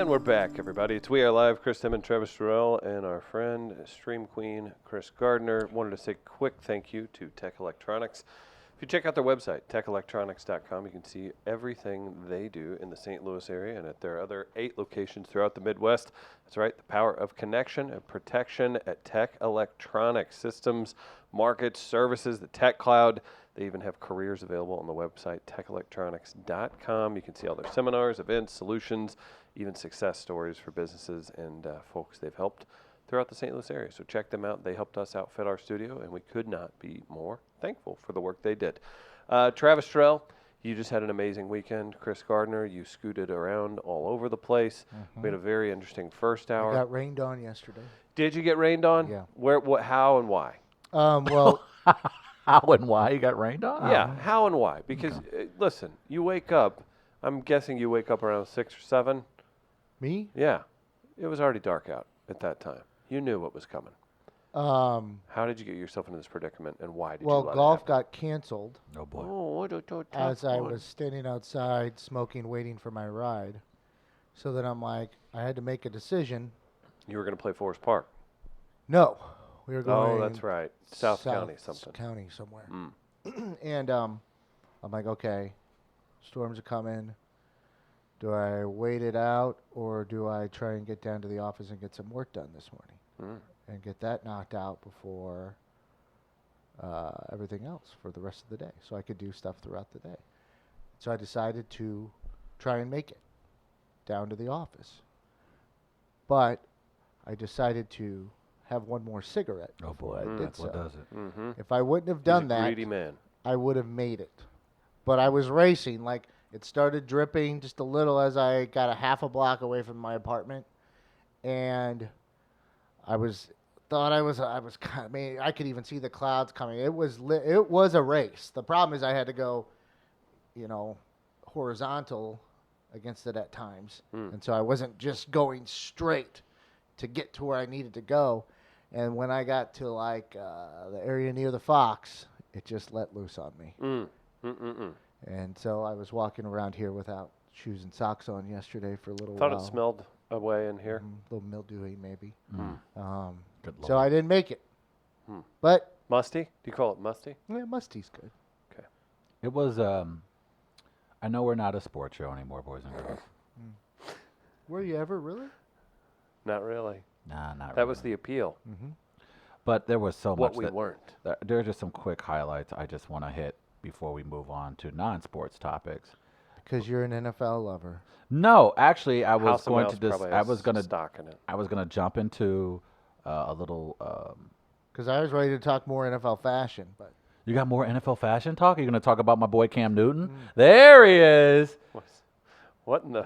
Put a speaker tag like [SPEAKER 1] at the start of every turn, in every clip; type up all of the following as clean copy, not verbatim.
[SPEAKER 1] And we're back, everybody. It's We Are Live. Chris Tim and Travis Terrell and our friend, Stream Queen, Chris Gardner. Wanted to say a quick thank you to Tech Electronics. If you check out their website, techelectronics.com, you can see everything they do in the St. Louis area and at their other 8 locations throughout the Midwest. That's right, the power of connection and protection at Tech Electronics. Systems, markets, services, the tech cloud. They even have careers available on the website, techelectronics.com. You can see all their seminars, events, solutions, even success stories for businesses and folks they've helped throughout the St. Louis area. So check them out. They helped us outfit our studio, and we could not be more thankful for the work they did. Travis Terrell, you just had an amazing weekend. Chris Gardner, you scooted around all over the place. We had a very interesting first hour.
[SPEAKER 2] I got rained on yesterday.
[SPEAKER 1] Did you get rained on?
[SPEAKER 2] Yeah.
[SPEAKER 1] Where, what, how, and why?
[SPEAKER 2] Well,
[SPEAKER 3] How and why you got rained on?
[SPEAKER 1] Yeah, how and why? Because, listen, you wake up, I'm guessing you wake up around 6 or 7.
[SPEAKER 2] me?
[SPEAKER 1] Yeah. It was already dark out at that time. You knew what was coming. How did you get yourself into this predicament, and why did you
[SPEAKER 2] Well,
[SPEAKER 1] let
[SPEAKER 2] golf
[SPEAKER 1] it happen?
[SPEAKER 2] got canceled
[SPEAKER 3] Oh boy.
[SPEAKER 1] Oh,
[SPEAKER 2] as I was standing outside smoking, waiting for my ride. So then I'm like, I had to make a decision.
[SPEAKER 1] You were going to play Forest Park.
[SPEAKER 2] No, we were going.
[SPEAKER 1] Oh, that's right. South County something.
[SPEAKER 2] County somewhere. And I'm like, okay, storms are coming. Do I wait it out, or do I try and get down to the office and get some work done this morning and get that knocked out before everything else for the rest of the day, so I could do stuff throughout the day? So I decided to try and make it down to the office. But I decided to have one more cigarette.
[SPEAKER 3] Oh boy.
[SPEAKER 2] before I did
[SPEAKER 3] That's what
[SPEAKER 2] so.
[SPEAKER 3] does it.
[SPEAKER 1] Mm-hmm.
[SPEAKER 2] If I wouldn't have
[SPEAKER 1] He's
[SPEAKER 2] done
[SPEAKER 1] a
[SPEAKER 2] that,
[SPEAKER 1] greedy man.
[SPEAKER 2] I would have made it. But I was racing. Like, it started dripping just a little as I got a half a block away from my apartment. And I thought I was kind of, I mean, I could even see the clouds coming. It was a race. The problem is I had to go, horizontal against it at times. And so I wasn't just going straight to get to where I needed to go. And when I got to the area near the Fox, it just let loose on me. And so I was walking around here without shoes and socks on yesterday for a little
[SPEAKER 1] Thought
[SPEAKER 2] while.
[SPEAKER 1] it smelled away in here.
[SPEAKER 2] A little mildewy maybe.
[SPEAKER 3] Good
[SPEAKER 2] So
[SPEAKER 3] Lord.
[SPEAKER 2] I didn't make it. But
[SPEAKER 1] Musty? Do you call it musty?
[SPEAKER 2] yeah, musty's good.
[SPEAKER 1] Okay.
[SPEAKER 3] It was. I know we're not a sports show anymore, boys and girls.
[SPEAKER 2] Were you ever really?
[SPEAKER 1] Not really.
[SPEAKER 3] Nah, not
[SPEAKER 1] That
[SPEAKER 3] really.
[SPEAKER 1] was the appeal.
[SPEAKER 3] But there was so
[SPEAKER 1] What
[SPEAKER 3] much
[SPEAKER 1] we
[SPEAKER 3] that
[SPEAKER 1] weren't.
[SPEAKER 3] there are just some quick highlights I just want to hit before we move on to non-sports topics.
[SPEAKER 2] Because you're an NFL lover.
[SPEAKER 3] No, actually, I was
[SPEAKER 1] House of
[SPEAKER 3] going
[SPEAKER 1] Mouse
[SPEAKER 3] to just.
[SPEAKER 1] probably
[SPEAKER 3] I
[SPEAKER 1] has
[SPEAKER 3] was gonna.
[SPEAKER 1] stock in it.
[SPEAKER 3] I was gonna jump into a little.
[SPEAKER 2] Because I was ready to talk more NFL fashion, but
[SPEAKER 3] You got more NFL fashion talk? You're gonna talk about my boy Cam Newton? There he is.
[SPEAKER 1] What in the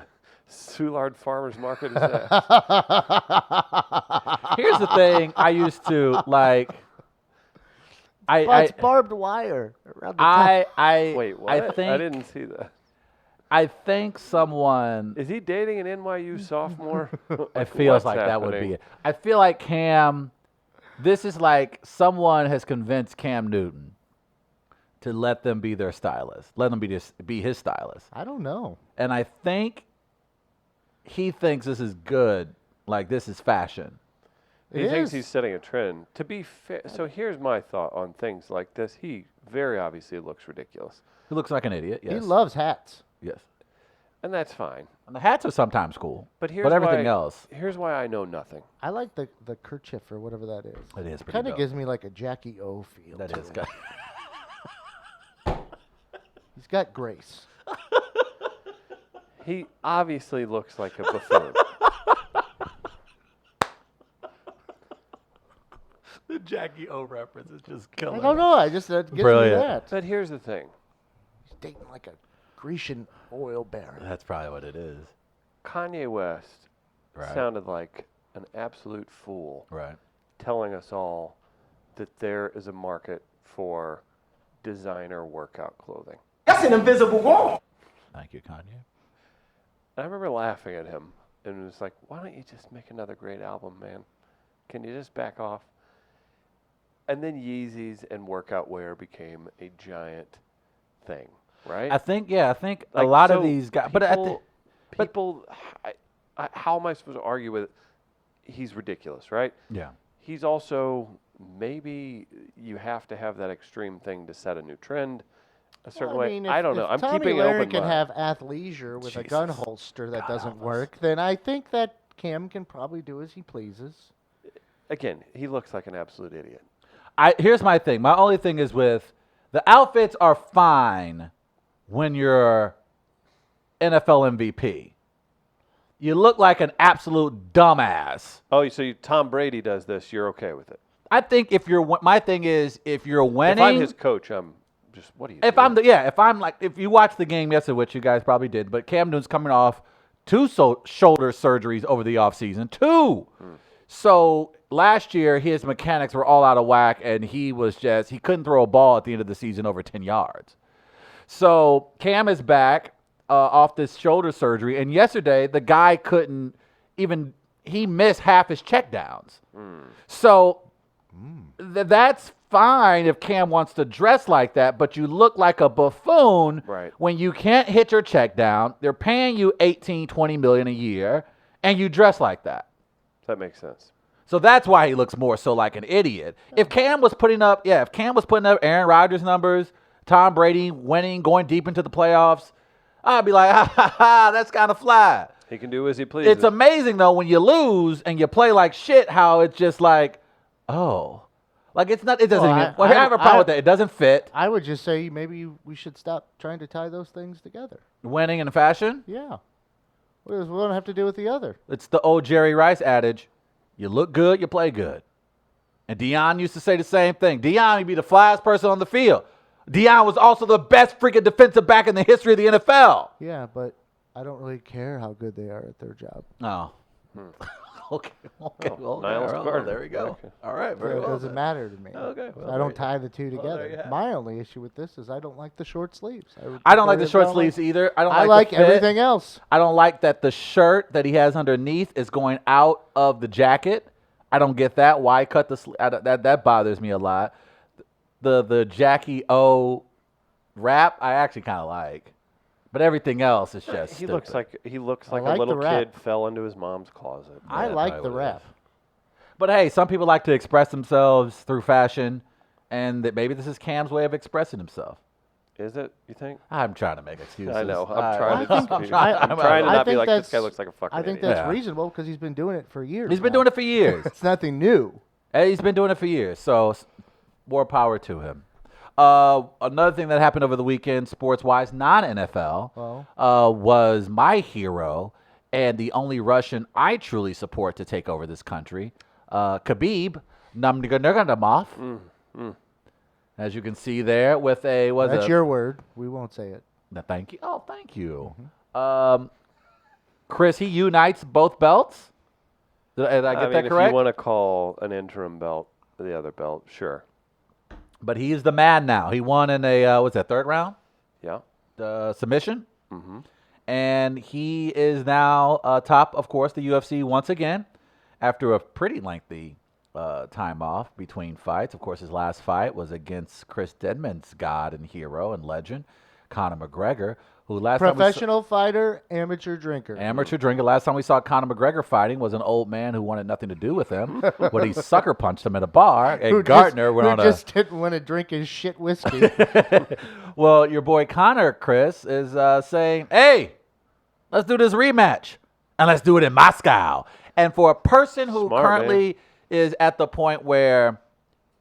[SPEAKER 1] Soulard Farmers Market is that?
[SPEAKER 3] Here's the thing. I used to like.
[SPEAKER 2] it's barbed wire around the top.
[SPEAKER 1] Wait, what?
[SPEAKER 3] I think
[SPEAKER 1] I didn't see that.
[SPEAKER 3] I think someone.
[SPEAKER 1] Is he dating an NYU sophomore?
[SPEAKER 3] It feels
[SPEAKER 1] What's
[SPEAKER 3] like that would be
[SPEAKER 1] happening?
[SPEAKER 3] it. I feel like Cam. This is like someone has convinced Cam Newton to let them be their stylist. Let them be his stylist.
[SPEAKER 2] I don't know.
[SPEAKER 3] And I think he thinks this is good. Like this is fashion.
[SPEAKER 1] He
[SPEAKER 2] It
[SPEAKER 1] thinks
[SPEAKER 2] is.
[SPEAKER 1] he's setting a trend. To be fair, so here's my thought on things like this. He very obviously looks ridiculous.
[SPEAKER 3] He looks like an idiot. Yes.
[SPEAKER 2] He loves hats.
[SPEAKER 3] Yes.
[SPEAKER 1] And that's fine.
[SPEAKER 3] And the hats are sometimes cool.
[SPEAKER 1] But here's
[SPEAKER 3] everything
[SPEAKER 1] why,
[SPEAKER 3] else.
[SPEAKER 1] Here's why I know nothing.
[SPEAKER 2] I like the kerchief or whatever that is.
[SPEAKER 3] It is pretty
[SPEAKER 2] Kind of
[SPEAKER 3] dope.
[SPEAKER 2] gives me like a Jackie O feel.
[SPEAKER 3] That
[SPEAKER 2] to
[SPEAKER 3] is
[SPEAKER 2] him.
[SPEAKER 3] good.
[SPEAKER 2] He's got grace.
[SPEAKER 1] He obviously looks like a buffoon.
[SPEAKER 3] The Jackie O reference is just
[SPEAKER 2] I
[SPEAKER 3] killing.
[SPEAKER 2] don't know. I just that gives
[SPEAKER 3] Brilliant.
[SPEAKER 2] me that.
[SPEAKER 1] But here's the thing.
[SPEAKER 2] He's dating like a Grecian oil baron.
[SPEAKER 3] That's probably what it is.
[SPEAKER 1] Kanye West
[SPEAKER 3] Right.
[SPEAKER 1] sounded like an absolute fool
[SPEAKER 3] Right.
[SPEAKER 1] telling us all that there is a market for designer workout clothing.
[SPEAKER 4] That's an invisible wall.
[SPEAKER 3] Thank you, Kanye.
[SPEAKER 1] And I remember laughing at him and was like, why don't you just make another great album, man? Can you just back off? And then Yeezys and workout wear became a giant thing, right?
[SPEAKER 3] I think a
[SPEAKER 1] Like,
[SPEAKER 3] lot
[SPEAKER 1] so
[SPEAKER 3] of these guys, but at the,
[SPEAKER 1] people, how am I supposed to argue with it? He's ridiculous, right?
[SPEAKER 3] Yeah.
[SPEAKER 1] He's also, maybe you have to have that extreme thing to set a new trend a certain way. I don't know. I'm
[SPEAKER 2] Tommy
[SPEAKER 1] keeping an
[SPEAKER 2] Larry
[SPEAKER 1] open
[SPEAKER 2] can
[SPEAKER 1] mind.
[SPEAKER 2] have athleisure with a gun
[SPEAKER 3] Jesus.
[SPEAKER 2] holster that
[SPEAKER 3] God
[SPEAKER 2] doesn't
[SPEAKER 3] help us.
[SPEAKER 2] work, then I think that Cam can probably do as he pleases.
[SPEAKER 1] Again, he looks like an absolute idiot.
[SPEAKER 3] Here's my thing. My only thing is with the outfits are fine when you're NFL MVP. You look like an absolute dumbass.
[SPEAKER 1] Oh, so Tom Brady does this. You're okay with it?
[SPEAKER 3] I think my thing is if you're winning.
[SPEAKER 1] If I'm his coach, I'm just, what are you
[SPEAKER 3] If
[SPEAKER 1] doing?
[SPEAKER 3] if you watched the game yesterday, which you guys probably did, but Cam Newton's coming off 2 shoulder surgeries over the offseason. 2. So last year, his mechanics were all out of whack, and he couldn't throw a ball at the end of the season over 10 yards. So Cam is back off this shoulder surgery, and yesterday the guy he missed half his checkdowns. So that's fine if Cam wants to dress like that, but you look like a buffoon when you can't hit your check down. They're paying you $18, $20 million a year, and you dress like that.
[SPEAKER 1] That makes sense.
[SPEAKER 3] So that's why he looks more so like an idiot. If Cam was putting up Aaron Rodgers numbers, Tom Brady winning, going deep into the playoffs, I'd be like, that's kind of fly.
[SPEAKER 1] He can do as he pleases.
[SPEAKER 3] It's amazing, though, when you lose and you play like shit, how it's just like, oh. Like, it doesn't even, I have a problem with that. It doesn't fit.
[SPEAKER 2] I would just say maybe we should stop trying to tie those things together.
[SPEAKER 3] Winning in fashion?
[SPEAKER 2] Yeah. What does one have to do with the other?
[SPEAKER 3] It's the old Jerry Rice adage, you look good, you play good. And Deion used to say the same thing. Deion would be the flyest person on the field. Deion was also the best freaking defensive back in the history of the NFL.
[SPEAKER 2] Yeah, but I don't really care how good they are at their job.
[SPEAKER 3] Oh. Okay.
[SPEAKER 1] Niles Gardner.
[SPEAKER 3] There we go.
[SPEAKER 1] Okay.
[SPEAKER 3] All right.
[SPEAKER 2] So
[SPEAKER 3] Very
[SPEAKER 2] it
[SPEAKER 3] well.
[SPEAKER 2] doesn't matter to me.
[SPEAKER 3] Okay.
[SPEAKER 2] So I don't tie the two
[SPEAKER 3] there you
[SPEAKER 2] together.
[SPEAKER 3] have it.
[SPEAKER 2] My only issue with this is I don't like the short sleeves.
[SPEAKER 3] I don't like the short sleeves either. I don't
[SPEAKER 2] I
[SPEAKER 3] like
[SPEAKER 2] like
[SPEAKER 3] the fit.
[SPEAKER 2] everything else.
[SPEAKER 3] I don't like that the shirt that he has underneath is going out of the jacket. I don't get that. Why cut the sleeve? That bothers me a lot. The Jackie O wrap I actually kind of like, but everything else is just.
[SPEAKER 1] He
[SPEAKER 3] stupid.
[SPEAKER 1] looks like
[SPEAKER 2] I
[SPEAKER 1] a
[SPEAKER 2] like
[SPEAKER 1] little
[SPEAKER 2] the wrap.
[SPEAKER 1] kid fell into his mom's closet.
[SPEAKER 2] I
[SPEAKER 3] Yeah,
[SPEAKER 2] like
[SPEAKER 3] probably
[SPEAKER 2] the
[SPEAKER 3] would
[SPEAKER 2] wrap.
[SPEAKER 3] have. But hey, some people like to express themselves through fashion, and that maybe this is Cam's way of expressing himself.
[SPEAKER 1] Is it? You think?
[SPEAKER 3] I'm trying to make excuses.
[SPEAKER 1] I know. I'm trying to.
[SPEAKER 2] I think-
[SPEAKER 1] I'm trying to
[SPEAKER 2] I
[SPEAKER 1] not be
[SPEAKER 2] think
[SPEAKER 1] like this
[SPEAKER 2] that's-
[SPEAKER 1] guy looks like a fucking
[SPEAKER 2] I think
[SPEAKER 1] idiot.
[SPEAKER 2] that's
[SPEAKER 3] Yeah.
[SPEAKER 2] reasonable because he's been doing it for years.
[SPEAKER 3] He's been
[SPEAKER 2] now.
[SPEAKER 3] doing it for years.
[SPEAKER 2] It's nothing new.
[SPEAKER 3] Hey, he's been doing it for years, so more power to him. Another thing that happened over the weekend, sports-wise, non-NFL, was my hero and the only Russian I truly support to take over this country, Khabib Nurmagomedov. As you can see there, with
[SPEAKER 2] That's your word. We won't say it.
[SPEAKER 3] Thank you. Oh, thank you, Chris. He unites both belts. Did I get that
[SPEAKER 1] if
[SPEAKER 3] correct?
[SPEAKER 1] you want to call an interim belt the other belt, sure.
[SPEAKER 3] But he is the man now. He won in a what's that, third round
[SPEAKER 1] Yeah.
[SPEAKER 3] submission, and he is now top, of course, the UFC once again after a pretty lengthy time off between fights. Of course, his last fight was against Chris Deadman's god and hero and legend, Conor McGregor, who last time we
[SPEAKER 2] Professional fighter, amateur drinker.
[SPEAKER 3] amateur drinker. Last time we saw Conor McGregor fighting was an old man who wanted nothing to do with him when he sucker punched him at a bar. And Gardner went on
[SPEAKER 2] who just didn't want to drink his shit whiskey.
[SPEAKER 3] Well, your boy Conor, Chris, is saying, hey, let's do this rematch, and let's do it in Moscow. And for a person who
[SPEAKER 1] Smart,
[SPEAKER 3] currently is at the point where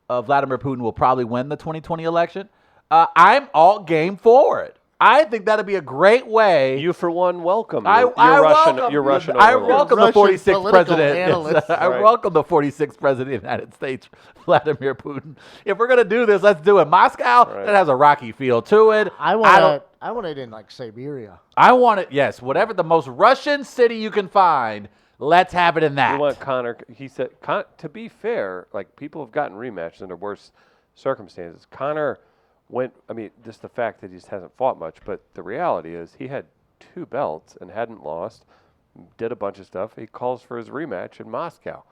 [SPEAKER 3] Vladimir Putin will probably win the 2020 election, I'm all game for it. I think that'd be a great way.
[SPEAKER 1] You, for one, welcome.
[SPEAKER 3] I
[SPEAKER 1] Russian. You're Russian.
[SPEAKER 3] I
[SPEAKER 1] overlord.
[SPEAKER 3] welcome the
[SPEAKER 2] Russian
[SPEAKER 3] 46th
[SPEAKER 2] political
[SPEAKER 3] president.
[SPEAKER 2] analyst.
[SPEAKER 3] I
[SPEAKER 1] Right.
[SPEAKER 3] welcome the 46th president of the United States, Vladimir Putin. If we're gonna do this, let's do it. Moscow.
[SPEAKER 1] Right.
[SPEAKER 3] That has a rocky feel to it.
[SPEAKER 2] I want it in like Siberia.
[SPEAKER 3] I want it. Yes, whatever the most Russian city you can find. Let's have it in that.
[SPEAKER 1] You want Conor? He said. To be fair, like people have gotten rematches under worse circumstances. Conor went. I mean, just the fact that he just hasn't fought much. But the reality is, he had 2 belts and hadn't lost. Did a bunch of stuff. He calls for his rematch in Moscow.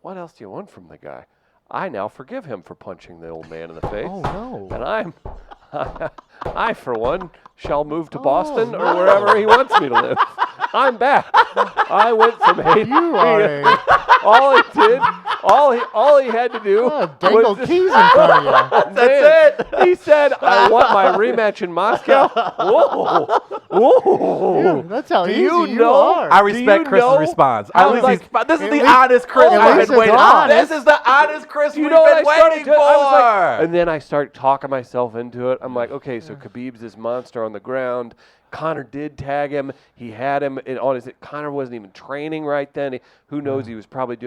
[SPEAKER 1] What else do you want from the guy? I now forgive him for punching the old man in the face.
[SPEAKER 2] Oh no!
[SPEAKER 1] And I, for one, shall move to Boston or wherever he wants me to live. I'm back. I went from A
[SPEAKER 2] You are a
[SPEAKER 1] all he had to do
[SPEAKER 2] dangle
[SPEAKER 1] was
[SPEAKER 2] keys in front of you.
[SPEAKER 1] That's it. He said, "I want my rematch in Moscow." Whoa, whoa.
[SPEAKER 2] That's how
[SPEAKER 1] Do
[SPEAKER 2] easy
[SPEAKER 1] you
[SPEAKER 2] are.
[SPEAKER 3] I respect Chris's response.
[SPEAKER 1] how,
[SPEAKER 3] At least this is
[SPEAKER 2] at
[SPEAKER 3] the
[SPEAKER 2] least-
[SPEAKER 3] honest Chris
[SPEAKER 2] at
[SPEAKER 3] I've
[SPEAKER 2] least
[SPEAKER 3] been waiting
[SPEAKER 2] it's
[SPEAKER 3] for.
[SPEAKER 2] honest.
[SPEAKER 3] This is the honest Chris
[SPEAKER 1] You
[SPEAKER 3] we've
[SPEAKER 1] know what
[SPEAKER 3] been
[SPEAKER 1] I started
[SPEAKER 3] waiting
[SPEAKER 1] to?
[SPEAKER 3] for.
[SPEAKER 1] I was like, and then I start talking myself into it. I'm like, okay, so Khabib's this monster on the ground. Conor did tag him. He had him on his. Conor wasn't even training right then. Who knows? He was probably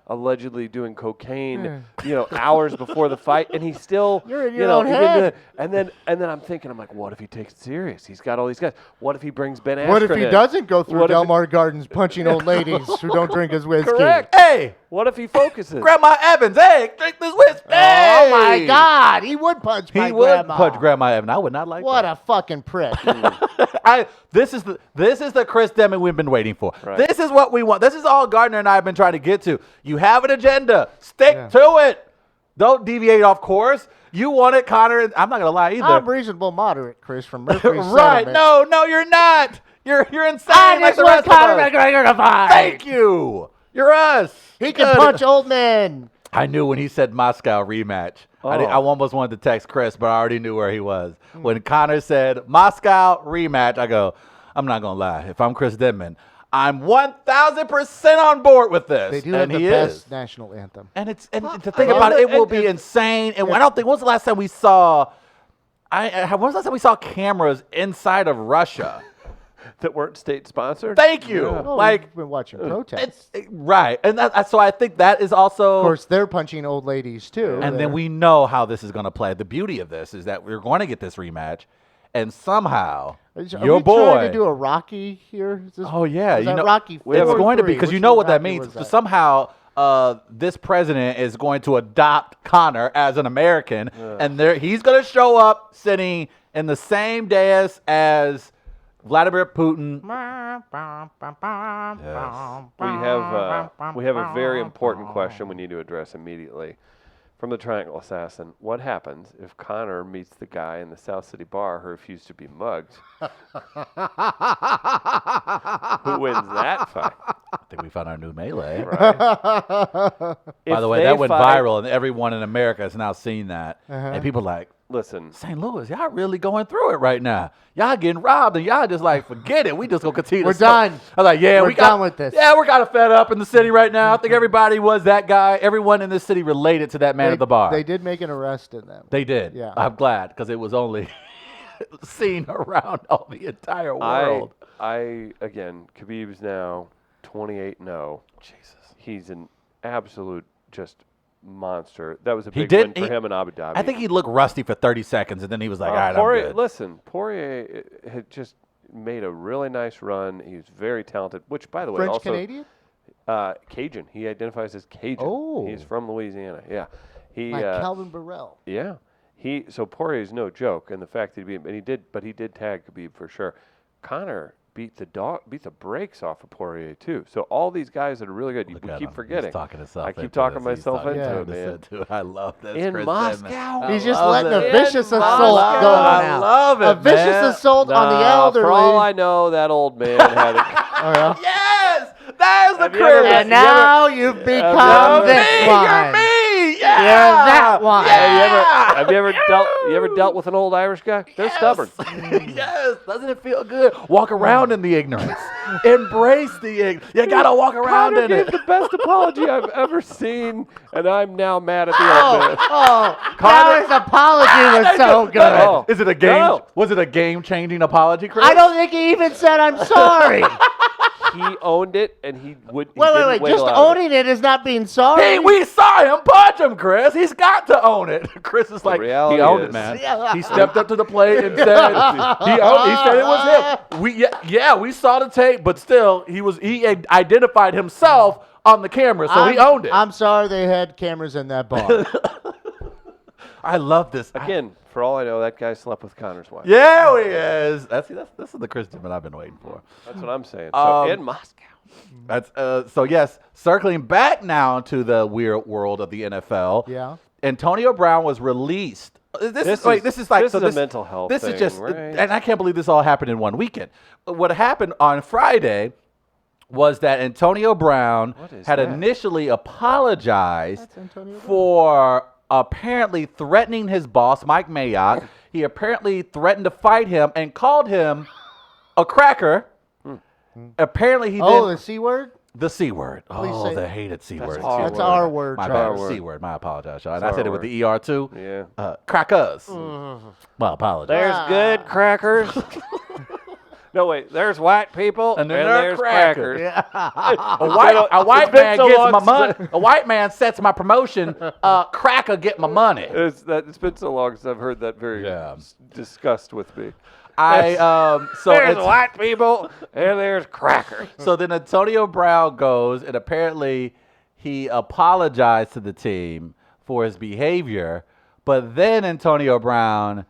[SPEAKER 1] allegedly doing cocaine, hours before the fight, and he still,
[SPEAKER 2] You're in your own
[SPEAKER 1] he
[SPEAKER 2] head.
[SPEAKER 1] didn't do it. And then I'm thinking, I'm like, what if he takes it serious? He's got all these guys. What if he brings Ben Askren
[SPEAKER 2] What if he
[SPEAKER 1] in?
[SPEAKER 2] doesn't go through
[SPEAKER 1] What if
[SPEAKER 2] Delmar Gardens punching old ladies who don't drink his whiskey?
[SPEAKER 1] Correct.
[SPEAKER 3] Hey,
[SPEAKER 1] What if he focuses?
[SPEAKER 3] Grandma Evans, hey, drink this whiskey.
[SPEAKER 2] Oh my God, he would punch my
[SPEAKER 3] He would
[SPEAKER 2] grandma.
[SPEAKER 3] punch Grandma Evans. I would not like
[SPEAKER 2] What
[SPEAKER 3] that.
[SPEAKER 2] a fucking prick.
[SPEAKER 3] This is the Chris Deming we've been waiting for.
[SPEAKER 1] Right.
[SPEAKER 3] This is what we want. This is all Gardner and I have been trying to get to. You have an agenda. Stick to it. Don't deviate off course. You want it, Conor. I'm not gonna lie either.
[SPEAKER 2] I'm reasonable moderate, Chris, from Mercury's
[SPEAKER 3] Right?
[SPEAKER 2] Settlement.
[SPEAKER 3] No, you're not. You're insane.
[SPEAKER 2] I
[SPEAKER 3] like
[SPEAKER 2] just
[SPEAKER 3] the
[SPEAKER 2] want
[SPEAKER 3] rest of
[SPEAKER 2] Conor
[SPEAKER 3] us.
[SPEAKER 2] McGregor to fight.
[SPEAKER 3] Thank you. You're us.
[SPEAKER 2] He can
[SPEAKER 3] Good.
[SPEAKER 2] punch old men.
[SPEAKER 3] I knew when he said Moscow rematch. I almost wanted to text Chris, but I already knew where he was. When Conor said Moscow rematch, I go, I'm not going to lie. If I'm Chris Denman, I'm 1,000% on board with this.
[SPEAKER 2] They do have
[SPEAKER 3] and
[SPEAKER 2] the
[SPEAKER 3] he
[SPEAKER 2] best
[SPEAKER 3] is.
[SPEAKER 2] national anthem.
[SPEAKER 3] And to think about it, it will be insane. And I don't think, when was the last time we saw, when was the last time we saw cameras inside of Russia?
[SPEAKER 1] That weren't state sponsored.
[SPEAKER 3] Thank you.
[SPEAKER 2] Oh,
[SPEAKER 3] Like,
[SPEAKER 2] we've been watching protests.
[SPEAKER 3] right. And so I think that is also.
[SPEAKER 2] Of course, they're punching old ladies too.
[SPEAKER 3] And then we know how this is going to play. The beauty of this is that we're going to get this rematch, and somehow
[SPEAKER 2] Are
[SPEAKER 3] your
[SPEAKER 2] we
[SPEAKER 3] boy.
[SPEAKER 2] trying to do a Rocky here? Is this,
[SPEAKER 3] Oh yeah,
[SPEAKER 2] is
[SPEAKER 3] you
[SPEAKER 2] that
[SPEAKER 3] know
[SPEAKER 2] Rocky
[SPEAKER 3] it's
[SPEAKER 2] 4 or
[SPEAKER 3] going to be
[SPEAKER 2] 3?
[SPEAKER 3] because
[SPEAKER 2] Which
[SPEAKER 3] you know what that
[SPEAKER 2] Rocky
[SPEAKER 3] means.
[SPEAKER 2] was that?
[SPEAKER 3] Somehow, this president is going to adopt Conor as an American, and he's going to show up sitting in the same dais as Vladimir Putin.
[SPEAKER 1] We have a very important question we need to address immediately. From the Triangle Assassin, what happens if Conor meets the guy in the South City bar who refused to be mugged? Who wins that fight?
[SPEAKER 3] I think we found our new melee.
[SPEAKER 1] Right.
[SPEAKER 3] By the way, that went viral, and everyone in America has now seen that. And people are like,
[SPEAKER 1] Listen,
[SPEAKER 3] St. Louis, y'all really going through it right now. Y'all getting robbed, and y'all just like, forget it. We just gonna continue.
[SPEAKER 2] We're
[SPEAKER 3] to smoke.
[SPEAKER 2] done.
[SPEAKER 3] I was like, yeah,
[SPEAKER 2] We're done with this.
[SPEAKER 3] Yeah, we're kind of fed up in the city right now. I think everybody was that guy. Everyone in this city related to that man at the bar.
[SPEAKER 2] They did make an arrest in them.
[SPEAKER 3] They did.
[SPEAKER 2] Yeah.
[SPEAKER 3] I'm glad because it was only seen around all the entire world.
[SPEAKER 1] Again, Khabib's now 28-0.
[SPEAKER 3] Jesus.
[SPEAKER 1] He's an absolute just monster. That was a
[SPEAKER 3] He
[SPEAKER 1] big
[SPEAKER 3] did-
[SPEAKER 1] win for him in Abu Dhabi.
[SPEAKER 3] I think he looked rusty for 30 seconds, and then he was like, all right,
[SPEAKER 1] Poirier,
[SPEAKER 3] I'm good.
[SPEAKER 1] listen, Poirier had just made a really nice run. He was very talented, which, by the way,
[SPEAKER 2] French
[SPEAKER 1] also
[SPEAKER 2] Canadian?
[SPEAKER 1] Cajun. He identifies as Cajun.
[SPEAKER 2] Oh.
[SPEAKER 1] He's from Louisiana. Yeah, he
[SPEAKER 2] Like Calvin Burrell.
[SPEAKER 1] yeah. So Poirier's no joke, and the fact that he did tag Khabib for sure. Conor beat the brakes off of Poirier too. So all these guys that are really good, we
[SPEAKER 3] Look at
[SPEAKER 1] keep
[SPEAKER 3] him.
[SPEAKER 1] forgetting.
[SPEAKER 3] He's talking himself
[SPEAKER 1] I keep
[SPEAKER 3] into
[SPEAKER 1] talking
[SPEAKER 3] this. He's
[SPEAKER 1] myself
[SPEAKER 3] talking
[SPEAKER 1] into it,
[SPEAKER 3] himself
[SPEAKER 1] man.
[SPEAKER 3] into I love this.
[SPEAKER 1] In
[SPEAKER 3] Chris
[SPEAKER 1] Moscow?
[SPEAKER 3] Denman.
[SPEAKER 2] He's
[SPEAKER 3] I
[SPEAKER 2] just
[SPEAKER 3] love
[SPEAKER 2] letting
[SPEAKER 3] this.
[SPEAKER 2] a vicious
[SPEAKER 1] In
[SPEAKER 2] assault
[SPEAKER 1] Moscow.
[SPEAKER 2] go
[SPEAKER 3] I
[SPEAKER 2] now.
[SPEAKER 3] love it,
[SPEAKER 2] A vicious
[SPEAKER 3] man.
[SPEAKER 2] assault on the
[SPEAKER 1] Nah,
[SPEAKER 2] elderly.
[SPEAKER 1] For all I know, that old man had it.
[SPEAKER 2] Oh, yeah?
[SPEAKER 3] Yes, that is the
[SPEAKER 1] Have you ever
[SPEAKER 3] Chris.
[SPEAKER 1] been-
[SPEAKER 2] And now you've
[SPEAKER 1] you
[SPEAKER 2] become
[SPEAKER 1] ever-
[SPEAKER 2] this
[SPEAKER 3] You're
[SPEAKER 2] one.
[SPEAKER 3] me.
[SPEAKER 2] You're
[SPEAKER 3] Yeah.
[SPEAKER 2] that one.
[SPEAKER 3] Yeah.
[SPEAKER 1] Have you ever dealt with an old Irish guy? They're stubborn.
[SPEAKER 3] Yes. Doesn't it feel good? Walk around in the ignorance. Embrace the ignorance. You gotta walk around
[SPEAKER 1] Conor
[SPEAKER 3] in
[SPEAKER 1] gave
[SPEAKER 3] it.
[SPEAKER 1] the best apology I've ever seen, and I'm now mad at the old man.
[SPEAKER 2] Now his apology was so good.
[SPEAKER 1] Oh.
[SPEAKER 3] Is it a game?
[SPEAKER 1] No.
[SPEAKER 3] Was it a game-changing apology, Chris?
[SPEAKER 2] I don't think he even said, I'm sorry.
[SPEAKER 1] He owned it, and he would. He
[SPEAKER 2] Wait.
[SPEAKER 1] didn't wiggle
[SPEAKER 2] Just
[SPEAKER 1] out of it.
[SPEAKER 2] owning it is not being sorry.
[SPEAKER 3] Hey, we saw him punch him, Chris. He's got to own it. Chris is like, he
[SPEAKER 1] reality
[SPEAKER 3] owned
[SPEAKER 1] is-
[SPEAKER 3] it, man.
[SPEAKER 2] Yeah.
[SPEAKER 3] He stepped up to the plate and said, he said it was him. We saw the tape, but still, he identified himself on the camera, so he owned it.
[SPEAKER 2] I'm sorry they had cameras in that bar.
[SPEAKER 3] I love this.
[SPEAKER 1] Again, for all I know, that guy slept with Conor's wife.
[SPEAKER 3] Yeah, he is. This is the Chris Denman I've been waiting for.
[SPEAKER 1] That's what I'm saying. So in Moscow.
[SPEAKER 3] That's so yes. Circling back now to the weird world of the NFL.
[SPEAKER 2] Yeah.
[SPEAKER 3] Antonio Brown was released. This is
[SPEAKER 1] a mental health
[SPEAKER 3] This
[SPEAKER 1] thing,
[SPEAKER 3] is just,
[SPEAKER 1] right?
[SPEAKER 3] and I can't believe this all happened in one weekend. What happened on Friday was that Antonio Brown had initially apologized for apparently threatening his boss, Mike Mayock. He apparently threatened to fight him and called him a cracker. Apparently he did.
[SPEAKER 2] Oh, the C word?
[SPEAKER 3] The C word.
[SPEAKER 2] Please
[SPEAKER 3] Oh,
[SPEAKER 2] say
[SPEAKER 3] the
[SPEAKER 2] it.
[SPEAKER 3] hated C word.
[SPEAKER 2] That's our word.
[SPEAKER 3] My
[SPEAKER 2] Charles.
[SPEAKER 3] bad. C word. My apologize, Sean.
[SPEAKER 1] It's
[SPEAKER 3] I said
[SPEAKER 1] our
[SPEAKER 3] it with
[SPEAKER 1] word.
[SPEAKER 3] the ER too.
[SPEAKER 1] Yeah.
[SPEAKER 3] Crackers. Well, apologize.
[SPEAKER 1] There's good crackers. No, wait. There's white people
[SPEAKER 3] And
[SPEAKER 1] and,
[SPEAKER 3] then there are
[SPEAKER 1] there's
[SPEAKER 3] crackers.
[SPEAKER 1] crackers.
[SPEAKER 3] A white man gets my money. A white man sets my promotion. Cracker get my money.
[SPEAKER 1] It's been so long since I've heard that very disgust with me. There's white people and there's crackers.
[SPEAKER 3] So then Antonio Brown goes, and apparently he apologized to the team for his behavior, but then Antonio Brown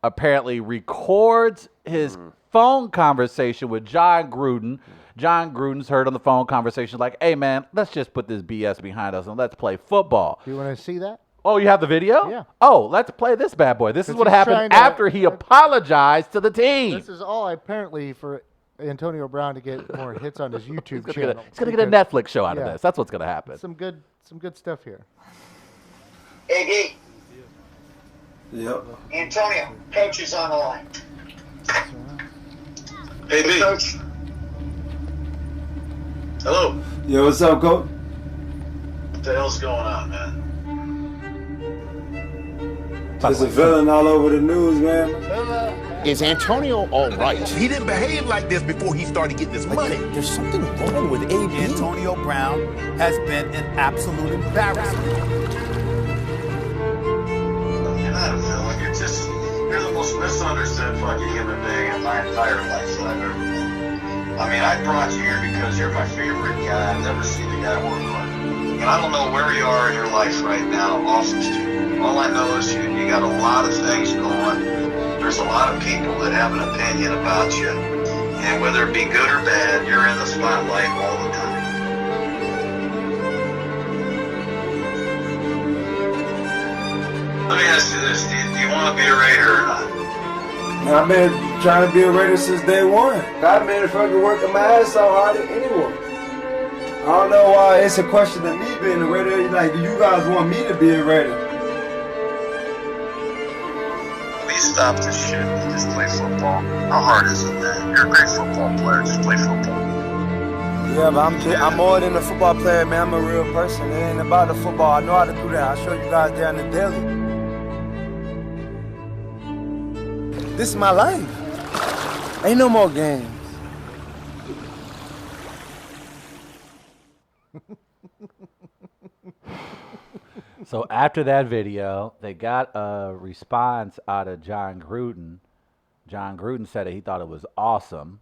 [SPEAKER 3] apparently records his phone conversation with John Gruden. John Gruden's heard on the phone conversation like, hey, man, let's just put this BS behind us and let's play football.
[SPEAKER 2] Do you want to see that?
[SPEAKER 3] Oh, you have the video?
[SPEAKER 2] Yeah.
[SPEAKER 3] Oh, let's play this bad boy. This is what
[SPEAKER 2] he's
[SPEAKER 3] happened
[SPEAKER 2] trying to-
[SPEAKER 3] after he apologized to the team.
[SPEAKER 2] This is all apparently for Antonio Brown to get more hits on his YouTube
[SPEAKER 3] He's
[SPEAKER 2] channel.
[SPEAKER 3] going to get a Netflix show out of
[SPEAKER 2] Yeah.
[SPEAKER 3] this. That's what's going to happen.
[SPEAKER 2] Some good stuff here.
[SPEAKER 4] Hey, D.
[SPEAKER 5] Yep.
[SPEAKER 4] Antonio, coach is on the line.
[SPEAKER 5] Hey, B.
[SPEAKER 4] Coach. Hello.
[SPEAKER 5] Yo, what's up, coach?
[SPEAKER 4] What the hell's going on, man?
[SPEAKER 5] There's a villain all over the news, man.
[SPEAKER 6] Is Antonio all right?
[SPEAKER 7] He didn't behave like this before he started getting his money.
[SPEAKER 6] There's something wrong with AB.
[SPEAKER 8] Antonio Brown has been an absolute embarrassment.
[SPEAKER 4] You're not a villain. You're the most misunderstood fucking human being in my entire life that I've ever met. I mean, I brought you here because you're my favorite guy. I've never seen a guy work hard. And I don't know where you are in your life right now, office to. All I know is you got a lot of things going. There's a lot of people that have an opinion about you. And whether it be good or bad, you're in the spotlight all the time. Let me ask you this, do you want to be a Raider or not?
[SPEAKER 5] Man, I've been trying to be a Raider since day one. I've been fucking working my ass off harder than anyone. I don't know why it's a question of me being a Raider. Like, do you guys want me to be a Raider?
[SPEAKER 4] Please stop this shit and just play football. How hard is it, man? You're a great football player. Just play football.
[SPEAKER 5] Yeah, but I'm more than a football player, man. I'm a real person. It ain't about the football. I know how to do that. I'll show you guys down the daily. This is my life. Ain't no more games.
[SPEAKER 3] So after that video, they got a response out of John Gruden. John Gruden said that he thought it was awesome.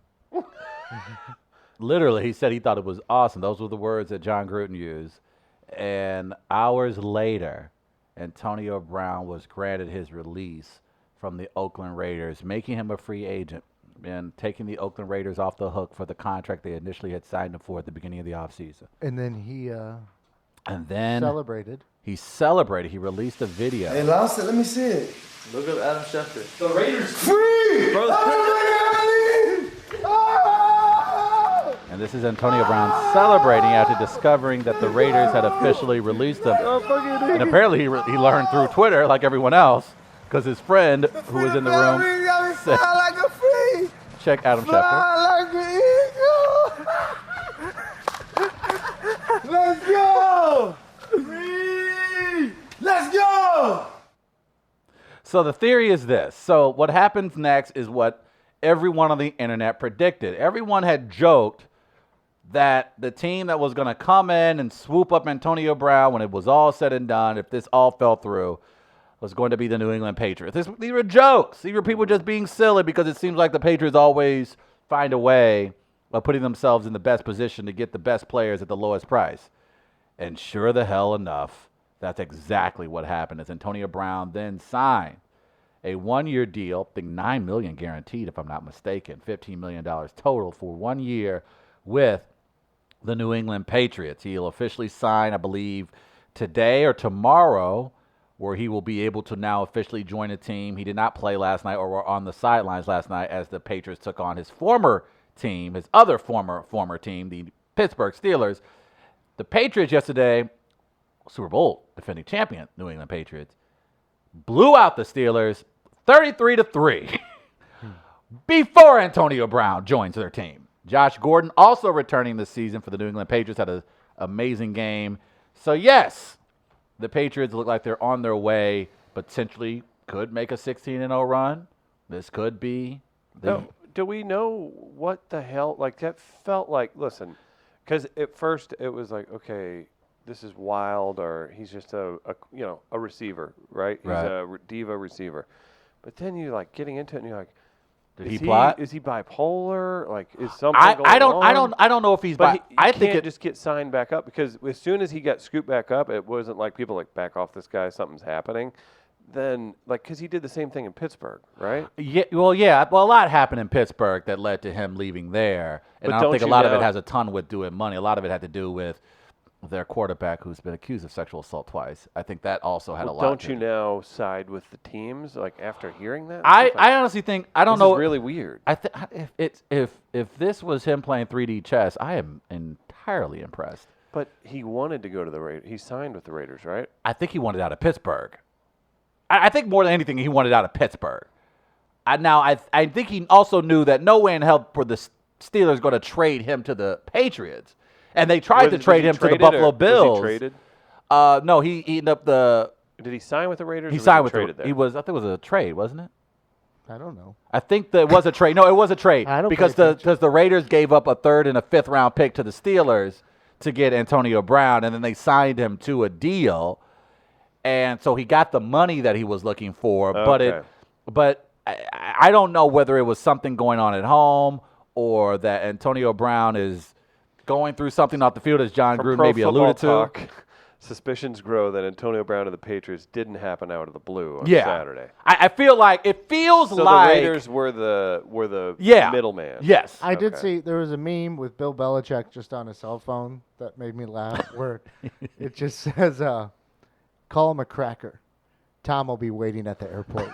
[SPEAKER 3] Literally, he said he thought it was awesome. Those were the words that John Gruden used. And hours later, Antonio Brown was granted his release from the Oakland Raiders, making him a free agent and taking the Oakland Raiders off the hook for the contract they initially had signed him for at the beginning of the offseason.
[SPEAKER 2] And then he
[SPEAKER 3] celebrated.
[SPEAKER 2] celebrated.
[SPEAKER 3] He released a video.
[SPEAKER 5] Hey, Lawson, let me see it.
[SPEAKER 9] Look up Adam Schefter.
[SPEAKER 5] The Raiders free! Bro. Oh,
[SPEAKER 3] And this is Antonio Brown celebrating after discovering that the Raiders had officially released him. And apparently he learned through Twitter, like everyone else, because his friend who was in the room said,
[SPEAKER 5] like a free!
[SPEAKER 3] check Adam Schefter.
[SPEAKER 5] like an eagle! Let's go! Free! Let's go!
[SPEAKER 3] So the theory is this. So what happens next is what everyone on the internet predicted. Everyone had joked that the team that was going to come in and swoop up Antonio Brown when it was all said and done, if this all fell through, was going to be the New England Patriots. These were jokes. These were people just being silly because it seems like the Patriots always find a way of putting themselves in the best position to get the best players at the lowest price. And sure the hell enough, that's exactly what happened as Antonio Brown then signed a one-year deal, I think $9 million guaranteed if I'm not mistaken, $15 million total for 1 year with the New England Patriots. He'll officially sign, I believe, today or tomorrow, where he will be able to now officially join a team. He did not play last night or were on the sidelines last night as the Patriots took on his former team, his other former team, the Pittsburgh Steelers. The Patriots yesterday, Super Bowl defending champion, New England Patriots, blew out the Steelers 33-3 before Antonio Brown joins their team. Josh Gordon also returning this season for the New England Patriots, had an amazing game. So, yes, the Patriots look like they're on their way, potentially could make a 16-0 run. This could be.
[SPEAKER 1] Do we know what the hell? Like, that felt like, listen, because at first it was like, okay, this is wild, or he's just a receiver, right? He's a diva receiver. But then you're like getting into it, and you're like,
[SPEAKER 3] Did he plot?
[SPEAKER 1] Is he bipolar? Like, is something going on?
[SPEAKER 3] I don't know if he's.
[SPEAKER 1] I think it just get signed back up, because as soon as he got scooped back up, it wasn't like people like back off this guy, something's happening. Then, like, because he did the same thing in Pittsburgh, right?
[SPEAKER 3] Yeah. Well, a lot happened in Pittsburgh that led to him leaving there, and
[SPEAKER 1] But
[SPEAKER 3] I don't think a
[SPEAKER 1] don't
[SPEAKER 3] lot
[SPEAKER 1] you
[SPEAKER 3] of it
[SPEAKER 1] know-
[SPEAKER 3] has a ton with doing money. A lot of it had to do with their quarterback, who's been accused of sexual assault twice. I think that also had a lot.
[SPEAKER 1] Don't you now side with the teams, like, after hearing that?
[SPEAKER 3] I honestly think I don't
[SPEAKER 1] this
[SPEAKER 3] know.
[SPEAKER 1] is really weird.
[SPEAKER 3] If this was him playing 3D chess, I am entirely impressed.
[SPEAKER 1] But he wanted to go to the Raiders. He signed with the Raiders, right?
[SPEAKER 3] I think he wanted out of Pittsburgh. I think more than anything, he wanted out of Pittsburgh. I think he also knew that no way in hell were the Steelers going to trade him to the Patriots. And they tried to trade him to the Buffalo Bills.
[SPEAKER 1] Was he traded?
[SPEAKER 3] No, he ended up
[SPEAKER 1] Did he sign with the Raiders?
[SPEAKER 3] he
[SPEAKER 1] or was
[SPEAKER 3] signed with
[SPEAKER 1] traded
[SPEAKER 3] the,
[SPEAKER 1] there?
[SPEAKER 3] I think it was a trade, wasn't it?
[SPEAKER 2] I don't know.
[SPEAKER 3] I think that it was a trade. No, it was a trade.
[SPEAKER 2] I don't
[SPEAKER 3] because
[SPEAKER 2] pay attention.
[SPEAKER 3] the Raiders gave up a 3rd and a 5th round pick to the Steelers to get Antonio Brown, and then they signed him to a deal. And so he got the money that he was looking for, but I don't know whether it was something going on at home or that Antonio Brown is going through something off the field, as John
[SPEAKER 1] From
[SPEAKER 3] Gruden
[SPEAKER 1] Pro
[SPEAKER 3] maybe
[SPEAKER 1] Football
[SPEAKER 3] alluded to.
[SPEAKER 1] Talk, suspicions grow that Antonio Brown of the Patriots didn't happen out of the blue on
[SPEAKER 3] Yeah,
[SPEAKER 1] Saturday.
[SPEAKER 3] I feel like it feels
[SPEAKER 1] So
[SPEAKER 3] like
[SPEAKER 1] the Raiders were the middleman.
[SPEAKER 3] Yes,
[SPEAKER 2] I did
[SPEAKER 1] Okay.
[SPEAKER 2] see there was a meme with Bill Belichick just on his cell phone that made me laugh, where it just says, "Call him a cracker. Tom will be waiting at the airport."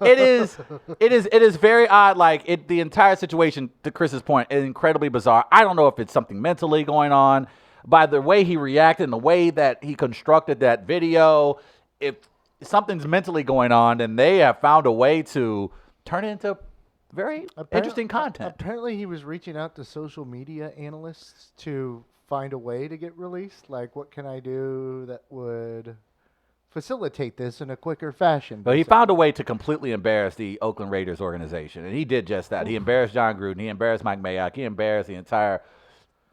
[SPEAKER 3] It is very odd. Like the entire situation, to Chris's point, is incredibly bizarre. I don't know if it's something mentally going on. By the way he reacted and the way that he constructed that video, if something's mentally going on, then they have found a way to turn it into very interesting content.
[SPEAKER 2] Apparently, he was reaching out to social media analysts to find a way to get released. Like, what can I do that would facilitate this in a quicker fashion?
[SPEAKER 3] But he found a way to completely embarrass the Oakland Raiders organization, and he did just that. He embarrassed John Gruden. He embarrassed Mike Mayock. He embarrassed the entire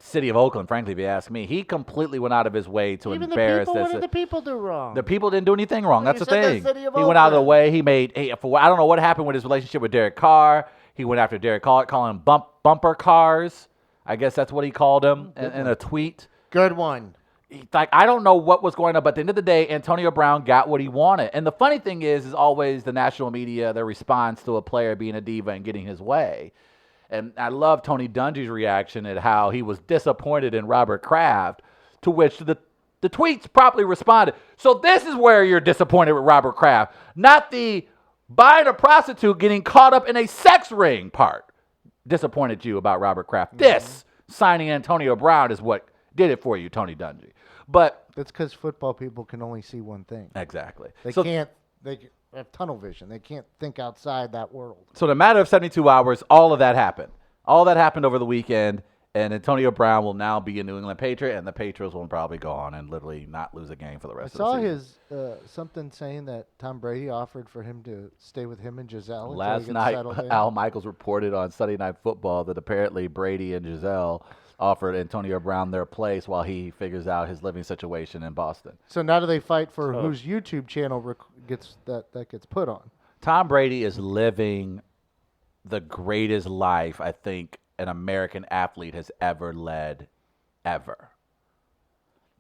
[SPEAKER 3] city of Oakland, frankly, if you ask me. He completely went out of his way to
[SPEAKER 2] Even
[SPEAKER 3] embarrass
[SPEAKER 2] the people,
[SPEAKER 3] this.
[SPEAKER 2] what did the people do wrong?
[SPEAKER 3] The people didn't do anything wrong.
[SPEAKER 2] Well,
[SPEAKER 3] That's
[SPEAKER 2] you
[SPEAKER 3] the
[SPEAKER 2] said the
[SPEAKER 3] thing.
[SPEAKER 2] city of
[SPEAKER 3] He went out of the
[SPEAKER 2] Oakland.
[SPEAKER 3] way. He made. I don't know what happened with his relationship with Derek Carr. He went after Derek Carr, calling him bumper cars. I guess that's what he called him in a tweet.
[SPEAKER 2] Good one.
[SPEAKER 3] Like, I don't know what was going on, but at the end of the day, Antonio Brown got what he wanted. And the funny thing is always the national media, their response to a player being a diva and getting his way. And I love Tony Dungy's reaction at how he was disappointed in Robert Kraft, to which the tweets properly responded. So this is where you're disappointed with Robert Kraft, not the buying a prostitute getting caught up in a sex ring part. Disappointed you about Robert Kraft. This signing Antonio Brown is what did it for you, Tony Dungy. But
[SPEAKER 2] That's because football people can only see one thing.
[SPEAKER 3] exactly.
[SPEAKER 2] They
[SPEAKER 3] So-
[SPEAKER 2] can't. They have tunnel vision. They can't think outside that world.
[SPEAKER 3] So in a matter of 72 hours, all of that happened. All that happened over the weekend, and Antonio Brown will now be a New England Patriot, and the Patriots will probably go on and literally not lose a game for the
[SPEAKER 2] I
[SPEAKER 3] rest
[SPEAKER 2] saw
[SPEAKER 3] of the season.
[SPEAKER 2] his something saying that Tom Brady offered for him to stay with him and Giselle until
[SPEAKER 3] Last
[SPEAKER 2] he gets
[SPEAKER 3] night,
[SPEAKER 2] settled in.
[SPEAKER 3] Al Michaels reported on Sunday Night Football that apparently Brady and Giselle offered Antonio Brown their place while he figures out his living situation in Boston.
[SPEAKER 2] So now do they fight for whose YouTube channel gets that gets put on?
[SPEAKER 3] Tom Brady is living the greatest life I think an American athlete has ever led, ever.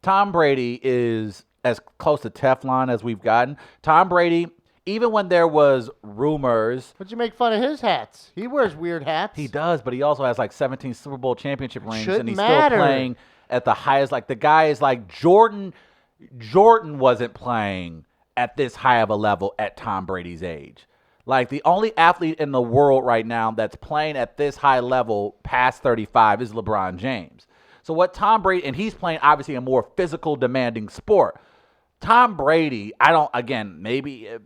[SPEAKER 3] Tom Brady is as close to Teflon as we've gotten. Tom Brady even when there was rumors.
[SPEAKER 2] But you make fun of his hats. He wears weird hats.
[SPEAKER 3] He does, but he also has like 17 Super Bowl championship rings,
[SPEAKER 2] Shouldn't
[SPEAKER 3] and he's
[SPEAKER 2] matter.
[SPEAKER 3] still playing at the highest. Like the guy is like Jordan. Jordan wasn't playing at this high of a level at Tom Brady's age. Like the only athlete in the world right now that's playing at this high level past 35 is LeBron James. So what Tom Brady, and he's playing obviously a more physical demanding sport. Tom Brady,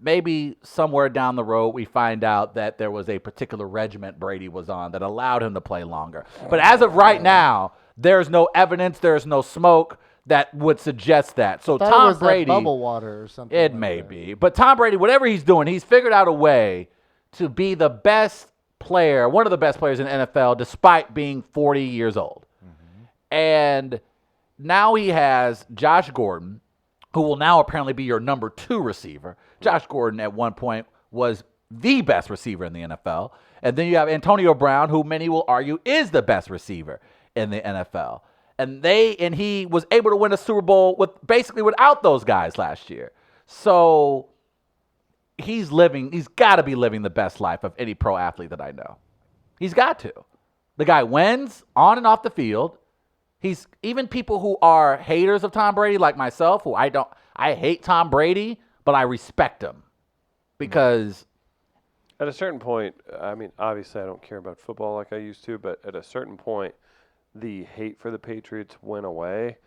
[SPEAKER 3] maybe somewhere down the road we find out that there was a particular regiment Brady was on that allowed him to play longer. But as of right now, there's no evidence, there's no smoke that would suggest that. So
[SPEAKER 2] Thought it
[SPEAKER 3] Tom
[SPEAKER 2] was
[SPEAKER 3] Brady,
[SPEAKER 2] that bubble water or something.
[SPEAKER 3] it
[SPEAKER 2] like
[SPEAKER 3] may
[SPEAKER 2] that.
[SPEAKER 3] be, but Tom Brady, whatever he's doing, he's figured out a way to be the best player, one of the best players in the NFL, despite being 40 years old. And now he has Josh Gordon, who will now apparently be your number 2 receiver. Josh Gordon at one point was the best receiver in the NFL. And then you have Antonio Brown, who many will argue is the best receiver in the NFL. And he was able to win a Super Bowl without those guys last year. So he's got to be living the best life of any pro athlete that I know. He's got to. The guy wins on and off the field. He's even people who are haters of Tom Brady, like myself, who I hate Tom Brady, but I respect him because
[SPEAKER 1] At a certain point, I mean, obviously I don't care about football like I used to, but at a certain point, the hate for the Patriots went away,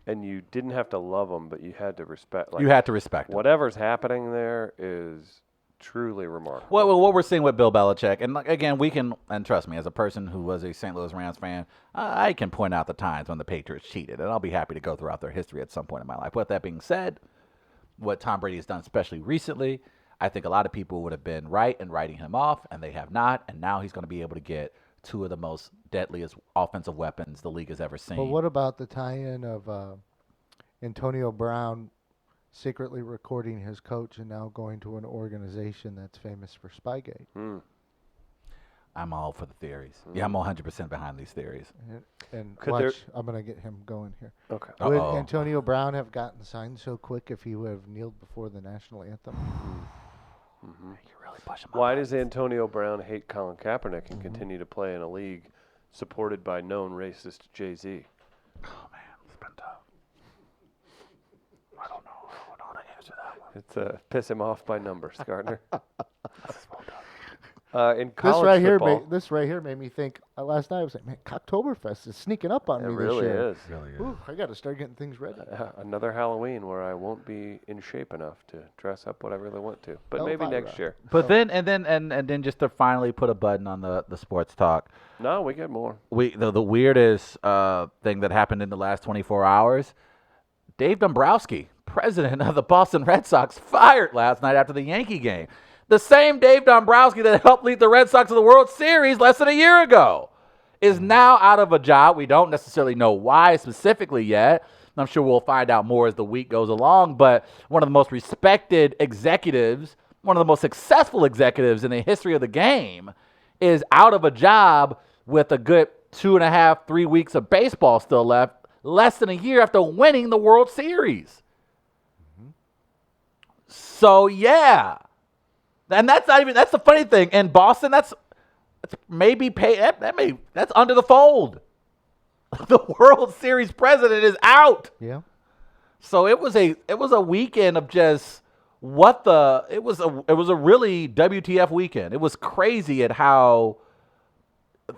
[SPEAKER 1] and you didn't have to love them, but you had to respect. Like,
[SPEAKER 3] you had to respect him.
[SPEAKER 1] whatever's happening there is truly remarkable.
[SPEAKER 3] Well, what we're seeing with Bill Belichick, and again, and trust me, as a person who was a St. Louis Rams fan, I can point out the times when the Patriots cheated, and I'll be happy to go throughout their history at some point in my life. With that being said, what Tom Brady has done, especially recently, I think a lot of people would have been right in writing him off, and they have not, and now he's going to be able to get 2 of the most deadliest offensive weapons the league has ever seen.
[SPEAKER 2] But what about the tie-in of Antonio Brown secretly recording his coach and now going to an organization that's famous for Spygate?
[SPEAKER 3] I'm all for the theories. Yeah, I'm 100% behind these theories.
[SPEAKER 2] And
[SPEAKER 1] Could
[SPEAKER 2] watch, I'm going to get him going here.
[SPEAKER 1] Okay.
[SPEAKER 2] Would
[SPEAKER 3] Uh-oh.
[SPEAKER 2] Antonio Brown have gotten signed so quick if he would have kneeled before the national anthem?
[SPEAKER 3] You're really pushing my
[SPEAKER 1] Why
[SPEAKER 3] buttons.
[SPEAKER 1] does Antonio Brown hate Colin Kaepernick and continue to play in a league supported by known racist Jay-Z?
[SPEAKER 3] Oh, man, it's been tough. I don't know how to answer that one.
[SPEAKER 1] It's piss him off by numbers, Gardner. In
[SPEAKER 2] This
[SPEAKER 1] college
[SPEAKER 2] right here,
[SPEAKER 1] football,
[SPEAKER 2] this right here made me think. Last night I was like, man, Cocktoberfest is sneaking up on
[SPEAKER 1] it
[SPEAKER 2] me
[SPEAKER 1] really
[SPEAKER 2] this year.
[SPEAKER 1] is.
[SPEAKER 2] Ooh, I got to start getting things ready.
[SPEAKER 1] Another Halloween where I won't be in shape enough to dress up whatever they want to. But maybe
[SPEAKER 2] Elvira.
[SPEAKER 1] next year.
[SPEAKER 3] But then just to finally put a button on the sports talk,
[SPEAKER 1] No, we get more.
[SPEAKER 3] the weirdest thing that happened in the last 24 hours, Dave Dombrowski, president of the Boston Red Sox, fired last night after the Yankee game. The same Dave Dombrowski that helped lead the Red Sox to the World Series less than a year ago is now out of a job. We don't necessarily know why specifically yet. I'm sure we'll find out more as the week goes along, but one of the most respected executives, one of the most successful executives in the history of the game is out of a job with a good 2.5, 3 weeks of baseball still left, less than a year after winning the World Series. So, yeah. And that's the funny thing. In Boston, that's maybe that's under the fold. The World Series president is out.
[SPEAKER 2] Yeah.
[SPEAKER 3] So it was a weekend of just it was a really WTF weekend. It was crazy at how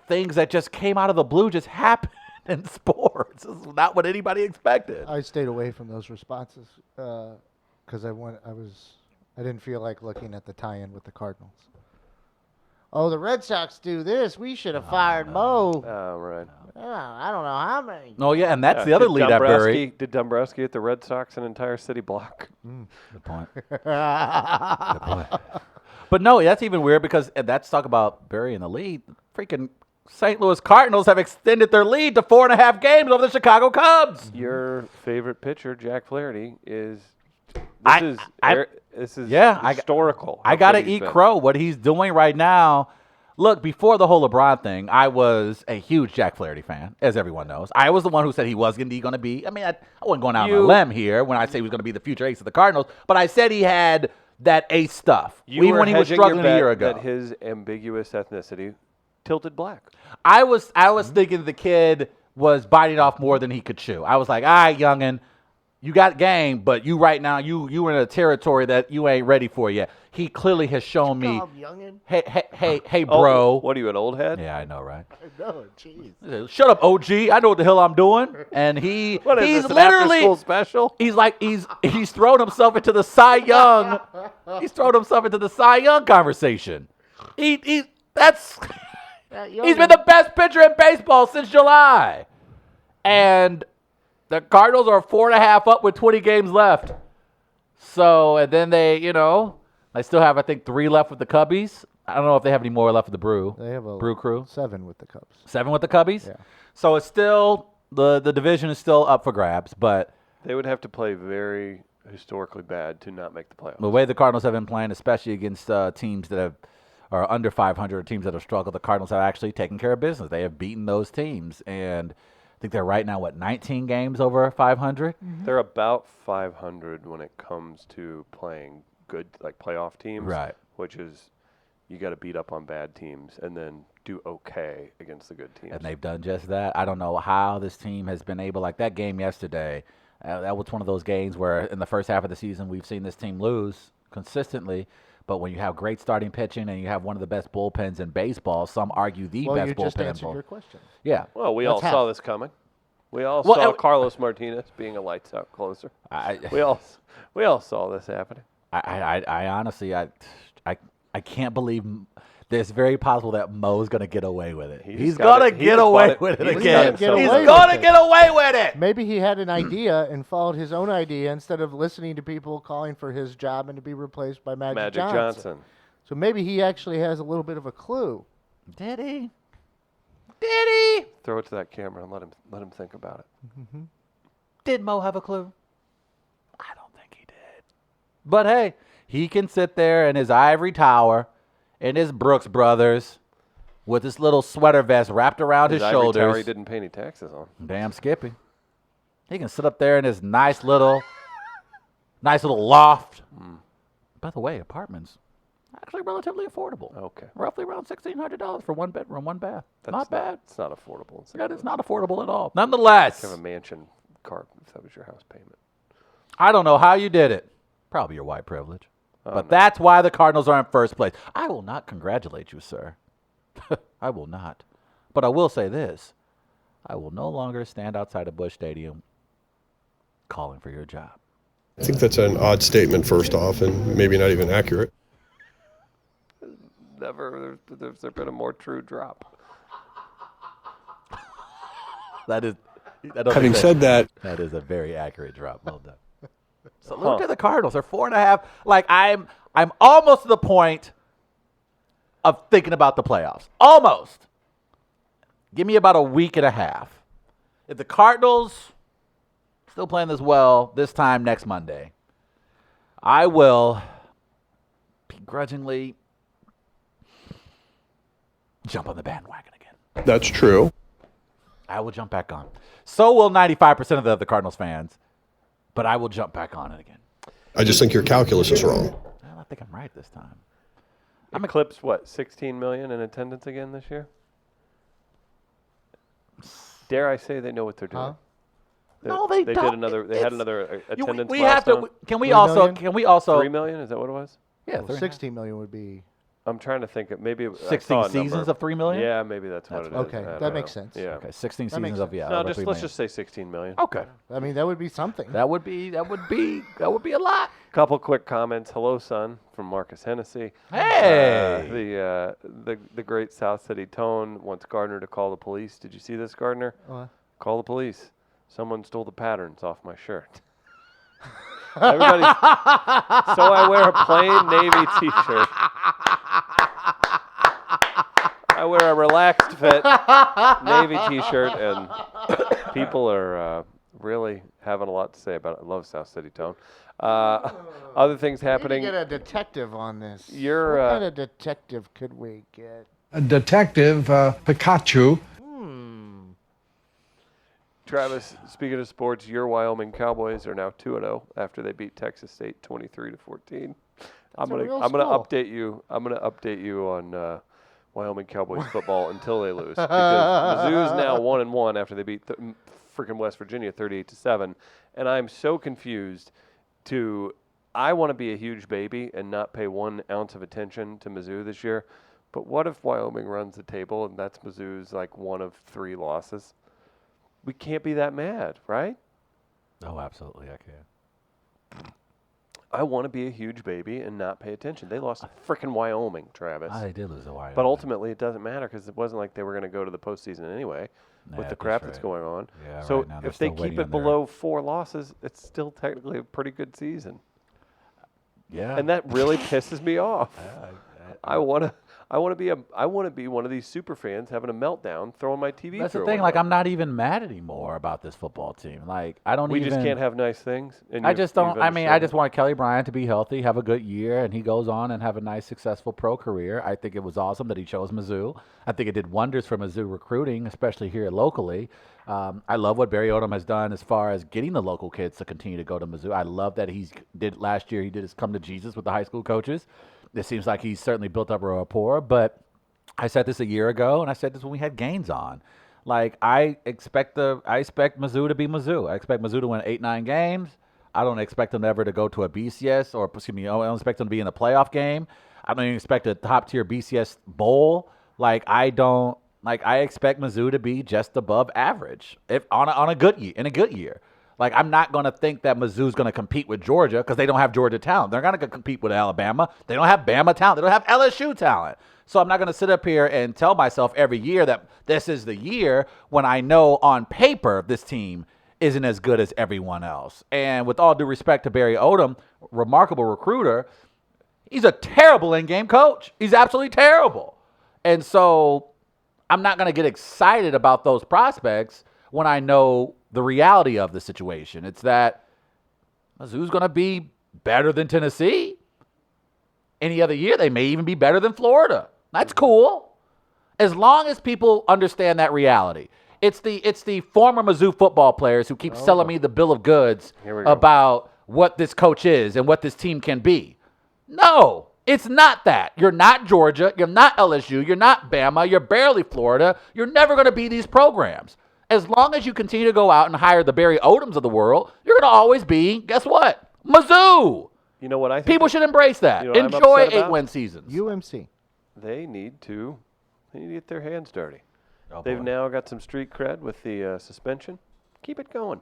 [SPEAKER 3] things that just came out of the blue just happened in sports. This is not what anybody expected.
[SPEAKER 2] I stayed away from those responses because I didn't feel like looking at the tie-in with the Cardinals. Oh, the Red Sox do this. We should have fired Mo.
[SPEAKER 1] Oh, right.
[SPEAKER 2] I don't know how many.
[SPEAKER 3] Oh yeah, and that's the
[SPEAKER 1] Did
[SPEAKER 3] other lead I
[SPEAKER 1] Dombrowski-
[SPEAKER 3] buried.
[SPEAKER 1] Did Dombrowski at the Red Sox an entire city block?
[SPEAKER 3] Good point. Good point. But no, that's even weird because that's talk about burying the lead. Freaking St. Louis Cardinals have extended their lead to 4.5 games over the Chicago Cubs.
[SPEAKER 1] Your favorite pitcher, Jack Flaherty, is. This is historical.
[SPEAKER 3] I got to eat crow. What he's doing right now. Look, before the whole LeBron thing, I was a huge Jack Flaherty fan, as everyone knows. I was the one who said he was going to be. I mean, I wasn't going out on a limb here when I say he was going to be the future ace of the Cardinals, but I said he had that ace stuff.
[SPEAKER 1] You
[SPEAKER 3] even
[SPEAKER 1] were
[SPEAKER 3] when he was
[SPEAKER 1] hedging your
[SPEAKER 3] struggling a
[SPEAKER 1] bet
[SPEAKER 3] year ago.
[SPEAKER 1] that his ambiguous ethnicity tilted black.
[SPEAKER 3] I was thinking the kid was biting off more than he could chew. I was like, all right, youngin, you got game, but you right now, you in a territory that you ain't ready for yet. He clearly has shown me, hey, bro.
[SPEAKER 1] Oh, what are you, an old head?
[SPEAKER 3] Yeah, I know, right?
[SPEAKER 2] No, jeez.
[SPEAKER 3] Shut up, OG. I know what the hell I'm doing. And he's
[SPEAKER 1] What is this, an
[SPEAKER 3] literally
[SPEAKER 1] after-school special?
[SPEAKER 3] He's like he's thrown himself into the Cy Young. He's thrown himself into the Cy Young conversation. He's been the best pitcher in baseball since July. And the Cardinals are 4.5 up with 20 games left. So, and then they still have, I think, 3 left with the Cubbies. I don't know if they have any more left with the Brew.
[SPEAKER 2] They have a
[SPEAKER 3] Brew Crew.
[SPEAKER 2] 7 with the Cubs.
[SPEAKER 3] 7 with the Cubbies?
[SPEAKER 2] Yeah.
[SPEAKER 3] So it's still, the division is still up for grabs, but
[SPEAKER 1] They would have to play very historically bad to not make the playoffs.
[SPEAKER 3] the way the Cardinals have been playing, especially against teams that are under 500, teams that have struggled, the Cardinals have actually taken care of business. They have beaten those teams, and I think they're right now, 19 games over 500?
[SPEAKER 1] They're about 500 when it comes to playing good, like playoff teams.
[SPEAKER 3] Right.
[SPEAKER 1] Which is, you got to beat up on bad teams and then do okay against the good teams.
[SPEAKER 3] And they've done just that. I don't know how this team has been able, like that game yesterday, that was one of those games where in the first half of the season we've seen this team lose consistently. But when you have great starting pitching and you have one of the best bullpens in baseball, some argue the best bullpen.
[SPEAKER 2] Well, you just
[SPEAKER 3] in
[SPEAKER 2] answered
[SPEAKER 3] ball.
[SPEAKER 2] your question.
[SPEAKER 3] Yeah.
[SPEAKER 1] Well, we all saw this coming. We all
[SPEAKER 3] Well,
[SPEAKER 1] saw Carlos Martinez being a lights out closer. We all saw this happening.
[SPEAKER 3] I honestly, I can't believe it's very possible that Mo's going to get away with it. He's going to get away with it again. He's going to get away with it.
[SPEAKER 2] Maybe he had an idea and followed his own idea instead of listening to people calling for his job and to be replaced by Magic Johnson. So maybe he actually has a little bit of a clue.
[SPEAKER 3] Did he?
[SPEAKER 1] Throw it to that camera and let him think about it.
[SPEAKER 2] Mm-hmm.
[SPEAKER 3] Did Mo have a clue? I don't think he did. But hey, he can sit there in his ivory tower, in his Brooks Brothers, with his little sweater vest wrapped around his
[SPEAKER 1] ivory
[SPEAKER 3] shoulders.
[SPEAKER 1] tower he didn't pay any taxes on.
[SPEAKER 3] Damn Skippy. He can sit up there in his nice little loft. By the way, apartments actually relatively affordable.
[SPEAKER 1] Okay.
[SPEAKER 3] Roughly around $1,600 for 1 bedroom, 1 bath. Not bad.
[SPEAKER 1] It's not affordable.
[SPEAKER 3] That is not affordable at all. Nonetheless,
[SPEAKER 1] You have a mansion car if that was your house payment.
[SPEAKER 3] I don't know how you did it. Probably your white privilege. But that's why the Cardinals are in first place. I will not congratulate you, sir. I will not. But I will say this. I will no longer stand outside of Busch Stadium calling for your job.
[SPEAKER 9] I think that's an odd statement, first off, and maybe not even accurate.
[SPEAKER 1] Never there's there been a more true drop.
[SPEAKER 9] Having said that,
[SPEAKER 3] that is a very accurate drop. Well done. Salute to the Cardinals. They're 4.5. Like I'm almost to the point of thinking about the playoffs. Almost. Give me about a week and a half. If the Cardinals still playing this well this time next Monday, I will begrudgingly jump on the bandwagon again.
[SPEAKER 9] that's true.
[SPEAKER 3] I will jump back on. So will 95% of the other Cardinals fans, but I will jump back on it again.
[SPEAKER 9] I just think your calculus is wrong.
[SPEAKER 3] Well, I think I'm right this time.
[SPEAKER 1] Eclipsed, 16 million in attendance again this year? Dare I say they know what they're doing?
[SPEAKER 2] Huh?
[SPEAKER 3] No, they don't.
[SPEAKER 1] They had another attendance
[SPEAKER 3] we have
[SPEAKER 1] milestone.
[SPEAKER 3] to. Can we
[SPEAKER 2] 3
[SPEAKER 3] also?
[SPEAKER 2] million?
[SPEAKER 3] Can we also?
[SPEAKER 1] 3 million? Is that what it was?
[SPEAKER 3] Yeah,
[SPEAKER 2] Well, 16 million would be.
[SPEAKER 1] I'm trying to think. Maybe I
[SPEAKER 3] 16
[SPEAKER 1] saw a
[SPEAKER 3] seasons
[SPEAKER 1] number.
[SPEAKER 3] of 3 million.
[SPEAKER 1] Yeah, maybe that's what it is.
[SPEAKER 2] Okay,
[SPEAKER 1] I don't
[SPEAKER 2] that makes
[SPEAKER 1] know.
[SPEAKER 2] sense.
[SPEAKER 1] Yeah.
[SPEAKER 3] Okay, 16
[SPEAKER 2] That makes
[SPEAKER 3] seasons of
[SPEAKER 2] sense.
[SPEAKER 3] over
[SPEAKER 1] No,
[SPEAKER 3] 3
[SPEAKER 1] let's
[SPEAKER 3] million.
[SPEAKER 1] just say 16 million.
[SPEAKER 3] Okay,
[SPEAKER 2] I mean, that would be something.
[SPEAKER 3] that would be a lot.
[SPEAKER 1] Couple quick comments. Hello, son, from Marcus Hennessy.
[SPEAKER 3] Hey.
[SPEAKER 1] The great South City Tone wants Gardner to call the police. Did you see this, Gardner? Call the police. Someone stole the patterns off my shirt. Everybody. So I wear a plain navy T-shirt. I wear a relaxed fit navy T-shirt, and people are really having a lot to say about it. I love South City Tone. Other things happening.
[SPEAKER 2] We need to get a detective on this.
[SPEAKER 1] You're,
[SPEAKER 2] what kind of detective could we get?
[SPEAKER 10] A detective, Pikachu.
[SPEAKER 1] Travis, speaking of sports, your Wyoming Cowboys are now 2-0 after they beat Texas State 23-14. I'm
[SPEAKER 2] a real
[SPEAKER 1] gonna
[SPEAKER 2] school.
[SPEAKER 1] update you. I'm gonna update you on Wyoming Cowboys football until they lose, because Mizzou's now 1-1 after they beat freaking West Virginia 38-7, and I'm so confused. I want to be a huge baby and not pay 1 ounce of attention to Mizzou this year, but what if Wyoming runs the table and that's Mizzou's like 1 of 3 losses? We can't be that mad, right?
[SPEAKER 3] Oh, absolutely, I can.
[SPEAKER 1] I want to be a huge baby and not pay attention. They lost to freaking Wyoming, Travis.
[SPEAKER 3] They did lose to Wyoming.
[SPEAKER 1] But ultimately, it doesn't matter because it wasn't like they were going to go to the postseason anyway with the crap that's going on.
[SPEAKER 3] Yeah,
[SPEAKER 1] so
[SPEAKER 3] right now they're
[SPEAKER 1] if they
[SPEAKER 3] still
[SPEAKER 1] keep
[SPEAKER 3] waiting
[SPEAKER 1] it
[SPEAKER 3] on their-
[SPEAKER 1] below 4 losses, it's still technically a pretty good season.
[SPEAKER 3] Yeah.
[SPEAKER 1] And that really pisses me off. I want to be one of these super fans having a meltdown, throwing my TV.
[SPEAKER 3] That's the
[SPEAKER 1] through a
[SPEAKER 3] thing.
[SPEAKER 1] window.
[SPEAKER 3] Like, I'm not even mad anymore about this football team. Like, I don't
[SPEAKER 1] We
[SPEAKER 3] even.
[SPEAKER 1] just can't have nice things. And
[SPEAKER 3] I
[SPEAKER 1] you've-
[SPEAKER 3] just don't.
[SPEAKER 1] you've
[SPEAKER 3] I mean, I
[SPEAKER 1] understood
[SPEAKER 3] just want Kelly Bryant to be healthy, have a good year, and he goes on and have a nice, successful pro career. I think it was awesome that he chose Mizzou. I think it did wonders for Mizzou recruiting, especially here locally. I love what Barry Odom has done as far as getting the local kids to continue to go to Mizzou. I love that last year he did his come to Jesus with the high school coaches. It seems like he's certainly built up a rapport, but I said this a year ago, and I said this when we had Gaines on. Like, I expect Mizzou to be Mizzou. I expect Mizzou to win 8-9 games. I don't expect them ever to go to a BCS I don't expect them to be in a playoff game. I don't even expect a top-tier BCS bowl. I expect Mizzou to be just above average if on a good year, in a good year. Like, I'm not going to think that Mizzou's going to compete with Georgia because they don't have Georgia talent. They're going to compete with Alabama. They don't have Bama talent. They don't have LSU talent. So I'm not going to sit up here and tell myself every year that this is the year when I know on paper this team isn't as good as everyone else. And with all due respect to Barry Odom, remarkable recruiter, he's a terrible in-game coach. He's absolutely terrible. And so I'm not going to get excited about those prospects when I know the reality of the situation. It's that Mizzou's going to be better than Tennessee. Any other year, they may even be better than Florida. That's cool. As long as people understand that reality. It's the former Mizzou football players who keep selling me the bill of goods about what this coach is and what this team can be. No, it's not that. You're not Georgia. You're not LSU. You're not Bama. You're barely Florida. You're never going to be these programs. As long as you continue to go out and hire the Barry Odoms of the world, you're going to always be, guess what? Mizzou.
[SPEAKER 1] You know what I think?
[SPEAKER 3] People should embrace that.
[SPEAKER 1] You know what I'm
[SPEAKER 3] Enjoy
[SPEAKER 1] upset about?
[SPEAKER 3] 8-win seasons.
[SPEAKER 2] UMC.
[SPEAKER 1] They need to get their hands dirty.
[SPEAKER 3] Oh,
[SPEAKER 1] They've
[SPEAKER 3] boy.
[SPEAKER 1] now got some street cred with the suspension. Keep it going.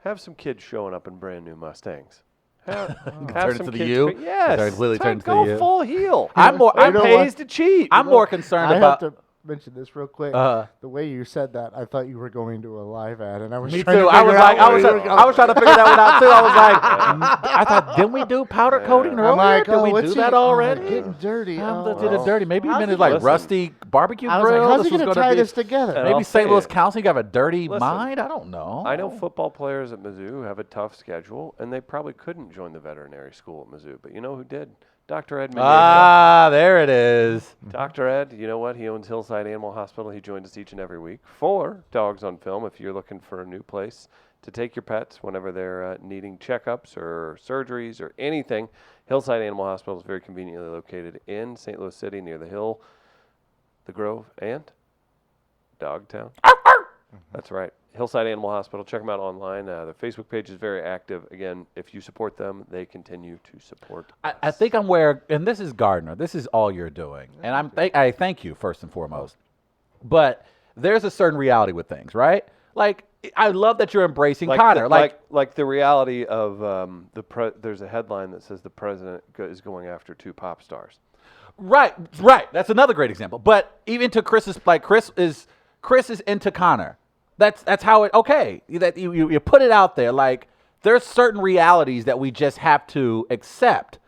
[SPEAKER 1] Have some kids showing up in brand new Mustangs. Have
[SPEAKER 3] Turn it
[SPEAKER 1] some
[SPEAKER 3] to the
[SPEAKER 1] kids
[SPEAKER 3] U?
[SPEAKER 1] Yes.
[SPEAKER 3] Literally turn it to
[SPEAKER 1] go
[SPEAKER 3] the U.
[SPEAKER 1] full heel.
[SPEAKER 3] I'm more.
[SPEAKER 1] It
[SPEAKER 3] I'm
[SPEAKER 1] pays to cheat.
[SPEAKER 3] I'm more concerned
[SPEAKER 2] I
[SPEAKER 3] about.
[SPEAKER 2] have to mention this real quick.
[SPEAKER 3] Uh-huh.
[SPEAKER 2] The way you said that, I thought you were going to a live ad, and I was
[SPEAKER 3] Me
[SPEAKER 2] trying
[SPEAKER 3] too.
[SPEAKER 2] to
[SPEAKER 3] I was
[SPEAKER 2] figure
[SPEAKER 3] like,
[SPEAKER 2] out
[SPEAKER 3] I was
[SPEAKER 2] where you were going.
[SPEAKER 3] I was trying to figure that one out too. I was like, I thought, didn't we do powder coating earlier?
[SPEAKER 2] I'm like,
[SPEAKER 3] Did we
[SPEAKER 2] what's
[SPEAKER 3] do
[SPEAKER 2] he-
[SPEAKER 3] that already?
[SPEAKER 2] Getting dirty.
[SPEAKER 3] Did it dirty. Maybe you
[SPEAKER 2] How's
[SPEAKER 3] meant
[SPEAKER 2] he
[SPEAKER 3] it's like
[SPEAKER 1] listen.
[SPEAKER 3] rusty barbecue
[SPEAKER 2] I was
[SPEAKER 3] grill.
[SPEAKER 2] like, how's
[SPEAKER 3] This
[SPEAKER 2] he
[SPEAKER 3] was
[SPEAKER 2] going to
[SPEAKER 3] gonna
[SPEAKER 2] tie
[SPEAKER 3] be-
[SPEAKER 2] this together?
[SPEAKER 1] And
[SPEAKER 3] Maybe
[SPEAKER 1] I'll
[SPEAKER 3] St.
[SPEAKER 1] say
[SPEAKER 3] Louis
[SPEAKER 1] it.
[SPEAKER 3] Council got a dirty
[SPEAKER 1] Listen,
[SPEAKER 3] mind. I don't know.
[SPEAKER 1] I know football players at Mizzou have a tough schedule, and they probably couldn't join the veterinary school at Mizzou. But you know who did? Dr. Ed Mendoza.
[SPEAKER 3] Ah, there it is.
[SPEAKER 1] Dr. Ed, you know what? He owns Hillside Animal Hospital. He joins us each and every week for Dogs on Film. If you're looking for a new place to take your pets whenever they're needing checkups or surgeries or anything, Hillside Animal Hospital is very conveniently located in St. Louis City near the Hill, the Grove, and Dogtown. That's right. Hillside Animal Hospital. Check them out online. The Facebook page is very active. Again, if you support them, they continue to support us.
[SPEAKER 3] I think I'm where, and this is Gardner. This is all you're doing, and I thank you first and foremost. But there's a certain reality with things, right? Like, I love that you're embracing Connor.
[SPEAKER 1] Like the reality of there's a headline that says the president is going after 2 pop stars.
[SPEAKER 3] Right. That's another great example. But even to Chris is into Connor. That's how it. Okay, that you put it out there. Like, there's certain realities that we just have to accept.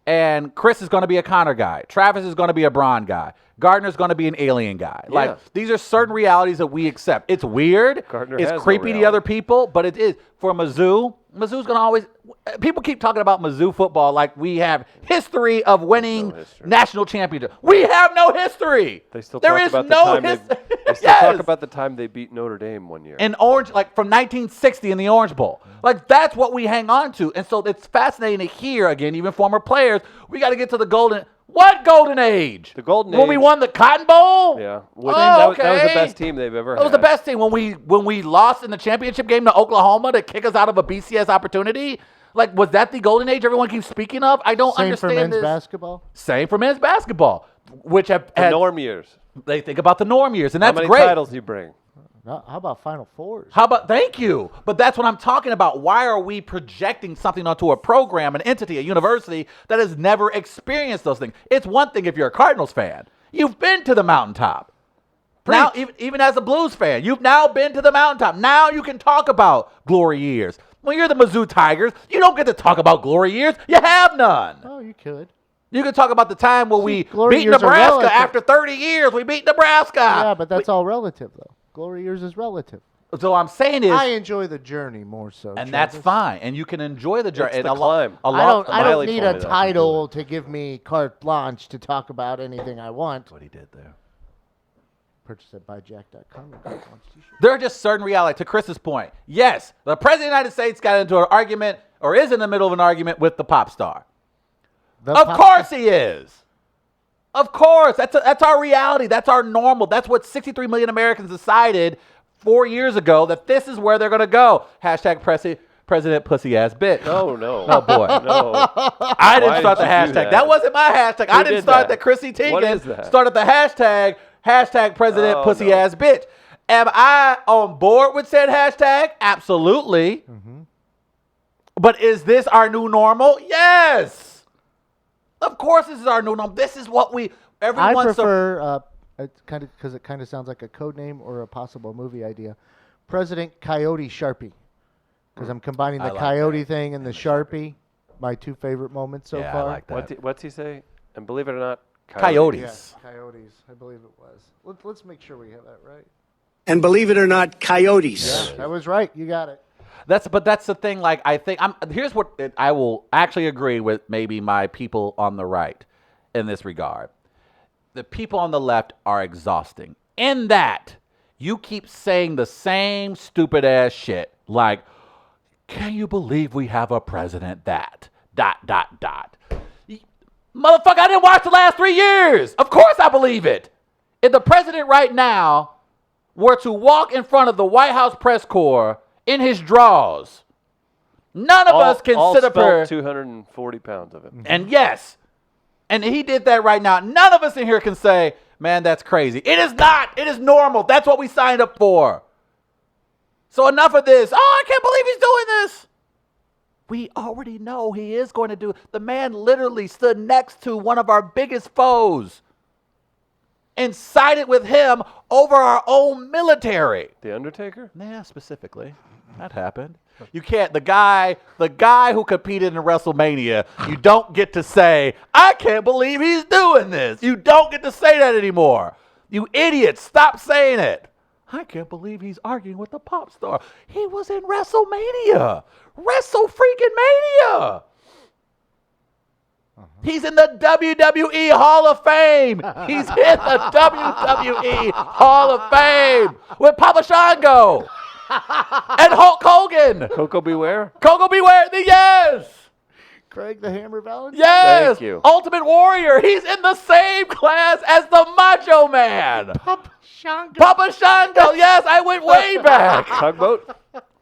[SPEAKER 3] And Chris is going to be a Connor guy. Travis is going to be a Braun guy. Gardner's going to be an alien guy.
[SPEAKER 1] Yeah.
[SPEAKER 3] Like, these are certain realities that we accept. It's weird.
[SPEAKER 1] Gardner
[SPEAKER 3] it's
[SPEAKER 1] has no
[SPEAKER 3] creepy to
[SPEAKER 1] reality.
[SPEAKER 3] other people, but it is for Mizzou. Mizzou's going to always – people keep talking about Mizzou football like we have history of winning national championships. We have no history.
[SPEAKER 1] They still
[SPEAKER 3] there
[SPEAKER 1] talk
[SPEAKER 3] is
[SPEAKER 1] about
[SPEAKER 3] no
[SPEAKER 1] the time
[SPEAKER 3] history.
[SPEAKER 1] they still talk about the time they beat Notre Dame one year.
[SPEAKER 3] In Orange, like from 1960 in the Orange Bowl. Like that's what we hang on to. And so it's fascinating to hear, again, even former players, we got to get to the golden – what golden age?
[SPEAKER 1] The golden age.
[SPEAKER 3] When we won the Cotton Bowl?
[SPEAKER 1] Yeah.
[SPEAKER 3] That
[SPEAKER 1] was the best team they've ever had.
[SPEAKER 3] That was the best team. When we lost in the championship game to Oklahoma to kick us out of a BCS opportunity, like, was that the golden age everyone keeps speaking of? I don't understand
[SPEAKER 2] Same for men's
[SPEAKER 3] this.
[SPEAKER 2] basketball?
[SPEAKER 3] Same for men's basketball, which have
[SPEAKER 1] the
[SPEAKER 3] had
[SPEAKER 1] norm years.
[SPEAKER 3] They think about the norm years, and that's
[SPEAKER 1] great.
[SPEAKER 3] How
[SPEAKER 1] many titles do you bring?
[SPEAKER 2] How about Final Fours?
[SPEAKER 3] Thank you. But that's what I'm talking about. Why are we projecting something onto a program, an entity, a university that has never experienced those things? It's one thing if you're a Cardinals fan. You've been to the mountaintop. Now, even as a Blues fan, you've now been to the mountaintop. Now you can talk about glory years. When you're the Mizzou Tigers, you don't get to talk about glory years. You have none.
[SPEAKER 2] Oh, you could.
[SPEAKER 3] You can talk about the time when we
[SPEAKER 2] glory
[SPEAKER 3] beat
[SPEAKER 2] years are
[SPEAKER 3] Nebraska
[SPEAKER 2] relative.
[SPEAKER 3] after 30 years. We beat Nebraska.
[SPEAKER 2] Yeah, but that's all relative, though. Glory years is relative.
[SPEAKER 3] So I'm saying is,
[SPEAKER 2] I enjoy the journey more so,
[SPEAKER 3] and that's fine. And you can enjoy the journey.
[SPEAKER 1] It's the climb.
[SPEAKER 2] I don't need a title to give me carte blanche to talk about anything I want.
[SPEAKER 3] That's what he did there.
[SPEAKER 2] Purchase it by jack.com.
[SPEAKER 3] There are just certain realities. To Chris's point, yes, the President of the United States got into an argument or is in the middle of an argument with the pop star. Of course he is. Of course. That's our reality. That's our normal. That's what 63 million Americans decided 4 years ago, that this is where they're going to go. Hashtag President Pussy Ass Bitch.
[SPEAKER 1] No.
[SPEAKER 3] Oh, boy.
[SPEAKER 1] No.
[SPEAKER 3] I didn't start the hashtag. That wasn't my hashtag. I didn't start that. Chrissy Teigen started the hashtag President Pussy Ass Bitch. Am I on board with said hashtag? Absolutely. Mm-hmm. But is this our new normal? Yes. Of course, this is our new normal. This is what
[SPEAKER 2] I prefer, because it kind of sounds like a code name or a possible movie idea, President Coyote Sharpie. Because I'm combining the coyote thing and the Sharpie. My two favorite moments so far.
[SPEAKER 3] I like that.
[SPEAKER 1] What's he say? And believe it or not,
[SPEAKER 3] coyotes.
[SPEAKER 2] Yeah, coyotes. I believe it was. Let's make sure we have that right.
[SPEAKER 11] And believe it or not, coyotes.
[SPEAKER 2] Yeah, I was right. You got it.
[SPEAKER 3] But that's the thing. Like, I think here's what I will actually agree with maybe my people on the right in this regard. The people on the left are exhausting in that you keep saying the same stupid ass shit. Like, can you believe we have a president that ... Motherfucker, I didn't watch the last 3 years. Of course I believe it. If the president right now were to walk in front of the White House press corps in his drawers, none of us can sit up here.
[SPEAKER 1] 240 pounds of it.
[SPEAKER 3] And yes, and he did that right now. None of us in here can say, man, that's crazy. It is not. It is normal. That's what we signed up for. So enough of this. Oh, I can't believe he's doing this. We already know he is going to do it. The man literally stood next to one of our biggest foes and sided with him over our own military.
[SPEAKER 1] The Undertaker?
[SPEAKER 3] Yeah, specifically. That happened. You can't, the guy who competed in WrestleMania, you don't get to say, I can't believe he's doing this. You don't get to say that anymore. You idiots, stop saying it. I can't believe he's arguing with the pop star. He was in WrestleMania. Wrestle-freaking-mania. He's in the WWE Hall of Fame. He's in the WWE Hall of Fame with Papa Shango and Hulk Hogan.
[SPEAKER 1] Coco Beware?
[SPEAKER 3] Coco Beware, yes.
[SPEAKER 2] Craig the Hammer Valentine?
[SPEAKER 3] Yes.
[SPEAKER 1] Thank you.
[SPEAKER 3] Ultimate Warrior. He's in the same class as the Macho Man.
[SPEAKER 2] Papa Shango.
[SPEAKER 3] Papa Shango. Yes, I went way back.
[SPEAKER 1] Tugboat?